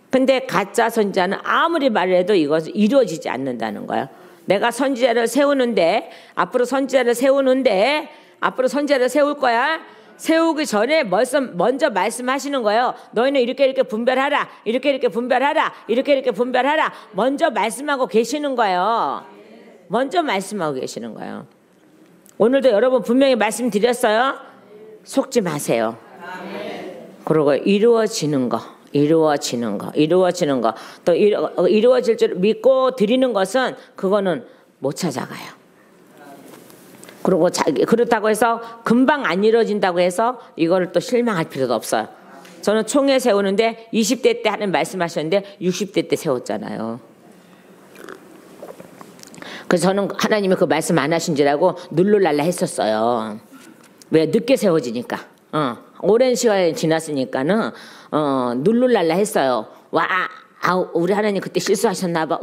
근데 가짜 선지자는 아무리 말을 해도 이것은 이루어지지 않는다는 거예요. 내가 선지자를 세우는데 앞으로 선지자를 세울 거야. 세우기 전에 먼저 말씀하시는 거예요. 너희는 이렇게 분별하라. 이렇게 분별하라. 이렇게 분별하라. 먼저 말씀하고 계시는 거예요. 먼저 말씀하고 계시는 거예요. 오늘도 여러분 분명히 말씀드렸어요. 속지 마세요. 그리고 이루어지는 거. 또 이루어질 줄 믿고 드리는 것은 그거는 못 찾아가요. 그리고 그렇다고 해서 금방 안 이루어진다고 해서 이거를 또 실망할 필요도 없어요. 저는 총회 세우는데 20대 때 하는 말씀하셨는데 60대 때 세웠잖아요. 그래서 저는 하나님이 그 말씀 안 하신 줄 알고 눌룰랄라 했었어요. 왜? 늦게 세워지니까. 오랜 시간이 지났으니까는 눌룰랄라 했어요. 우리 하나님 그때 실수하셨나 봐.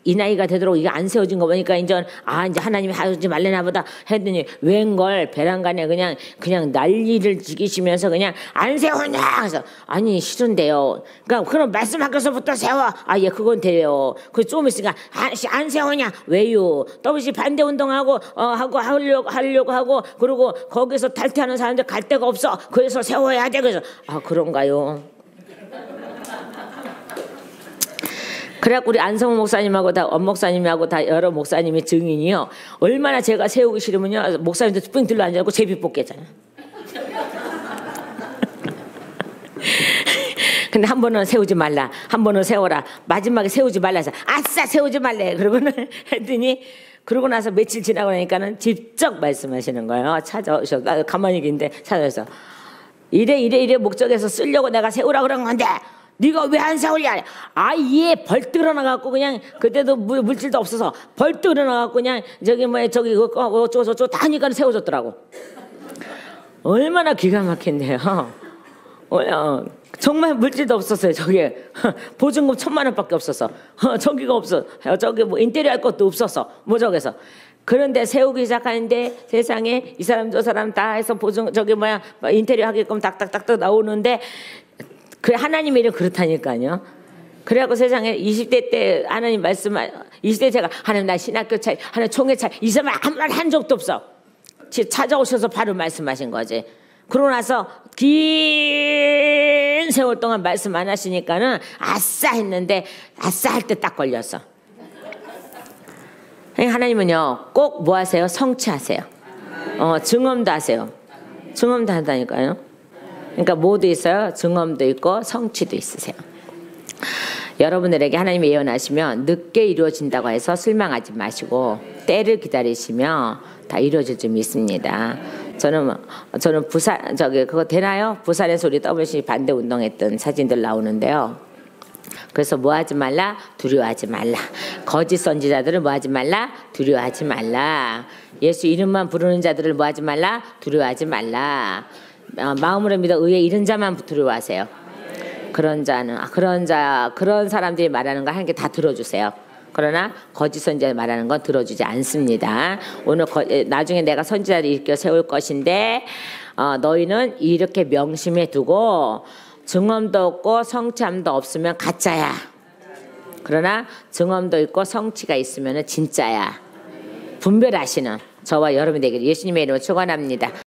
이 나이가 되도록 이게 안 세워진 거 보니까 이제 하나님이 하지 말래나 보다 했더니 웬걸 베란간에 그냥 난리를 지기시면서 그냥 안 세우냐 그래서 아니 싫은데요. 그러니까 그럼 말씀 학교서부터 세워. 예 그건 돼요. 그 좀 있으니까 안 세우냐 왜요? WC 반대 운동하고 하려고 하고 그리고 거기서 탈퇴하는 사람들 갈 데가 없어. 그래서 세워야 돼. 그래서 그런가요? 그래갖고 우리 안성호 목사님하고 엄 목사님하고 다 여러 목사님이 증인이요. 얼마나 제가 세우기 싫으면요. 목사님들 삥 들러 앉아갖고 제비 뽑기 했잖아요. 근데 한 번은 세우지 말라. 한 번은 세워라. 마지막에 세우지 말라 해서 아싸 세우지 말래. 그러고는 했더니 그러고 나서 며칠 지나고 나니까는 직접 말씀하시는 거예요. 찾아오셔서 가만히 계는데 찾아와서 이래 목적에서 쓰려고 내가 세우라 그런 건데 네가 왜 안 세우냐? 얘 벌떡 일어나갖고 그냥 그때도 물질도 없어서 벌떡 일어나갖고 그냥 저기 어쩌고 다 하니까 세워줬더라고. 얼마나 기가 막힌데요. 정말 물질도 없었어요. 저게 보증금 1,000만 원밖에 없어서 저기가 없어. 저기 뭐 인테리어 할 것도 없어서 뭐 저기서. 그런데 세우기 시작하는데 세상에 이 사람 저 사람 다 해서 인테리어 하게끔 딱딱딱딱 나오는데 그 하나님의 일은 그렇다니까요. 그래갖고 세상에 20대 때 하나님 말씀 20대 제가 하나님 나 신학교 차이 하나님 총회 차이 이 사람 한 말 한 적도 없어. 찾아오셔서 바로 말씀하신 거지. 그러고 나서 긴 세월 동안 말씀 안 하시니까는 아싸 했는데 아싸 할 때 딱 걸렸어. 하나님은요 꼭 뭐 하세요? 성취하세요. 증언도 하세요. 증언도 한다니까요. 그러니까 뭐도 있어요. 증언도 있고 성취도 있으세요. 여러분들에게 하나님이 예언하시면 늦게 이루어진다고 해서 실망하지 마시고 때를 기다리시며 다 이루어질 줄 믿습니다. 저는 부산 그거 되나요? 부산에서 우리 WC 반대 운동했던 사진들 나오는데요. 그래서 뭐하지 말라? 두려워하지 말라. 거짓 선지자들을 뭐하지 말라? 두려워하지 말라. 예수 이름만 부르는 자들을 뭐하지 말라? 두려워하지 말라. 마음으로 믿어 의에 이른 자만 두려워하세요. 그런 사람들이 말하는 거 한 개 다 들어주세요. 그러나 거짓 선지자 말하는 건 들어주지 않습니다. 오늘 나중에 내가 선지자를 일으켜 세울 것인데 너희는 이렇게 명심해 두고 증언도 없고 성취함도 없으면 가짜야. 그러나 증언도 있고 성취가 있으면 진짜야. 분별하시는 저와 여러분이 되기를 예수님의 이름으로 축원합니다.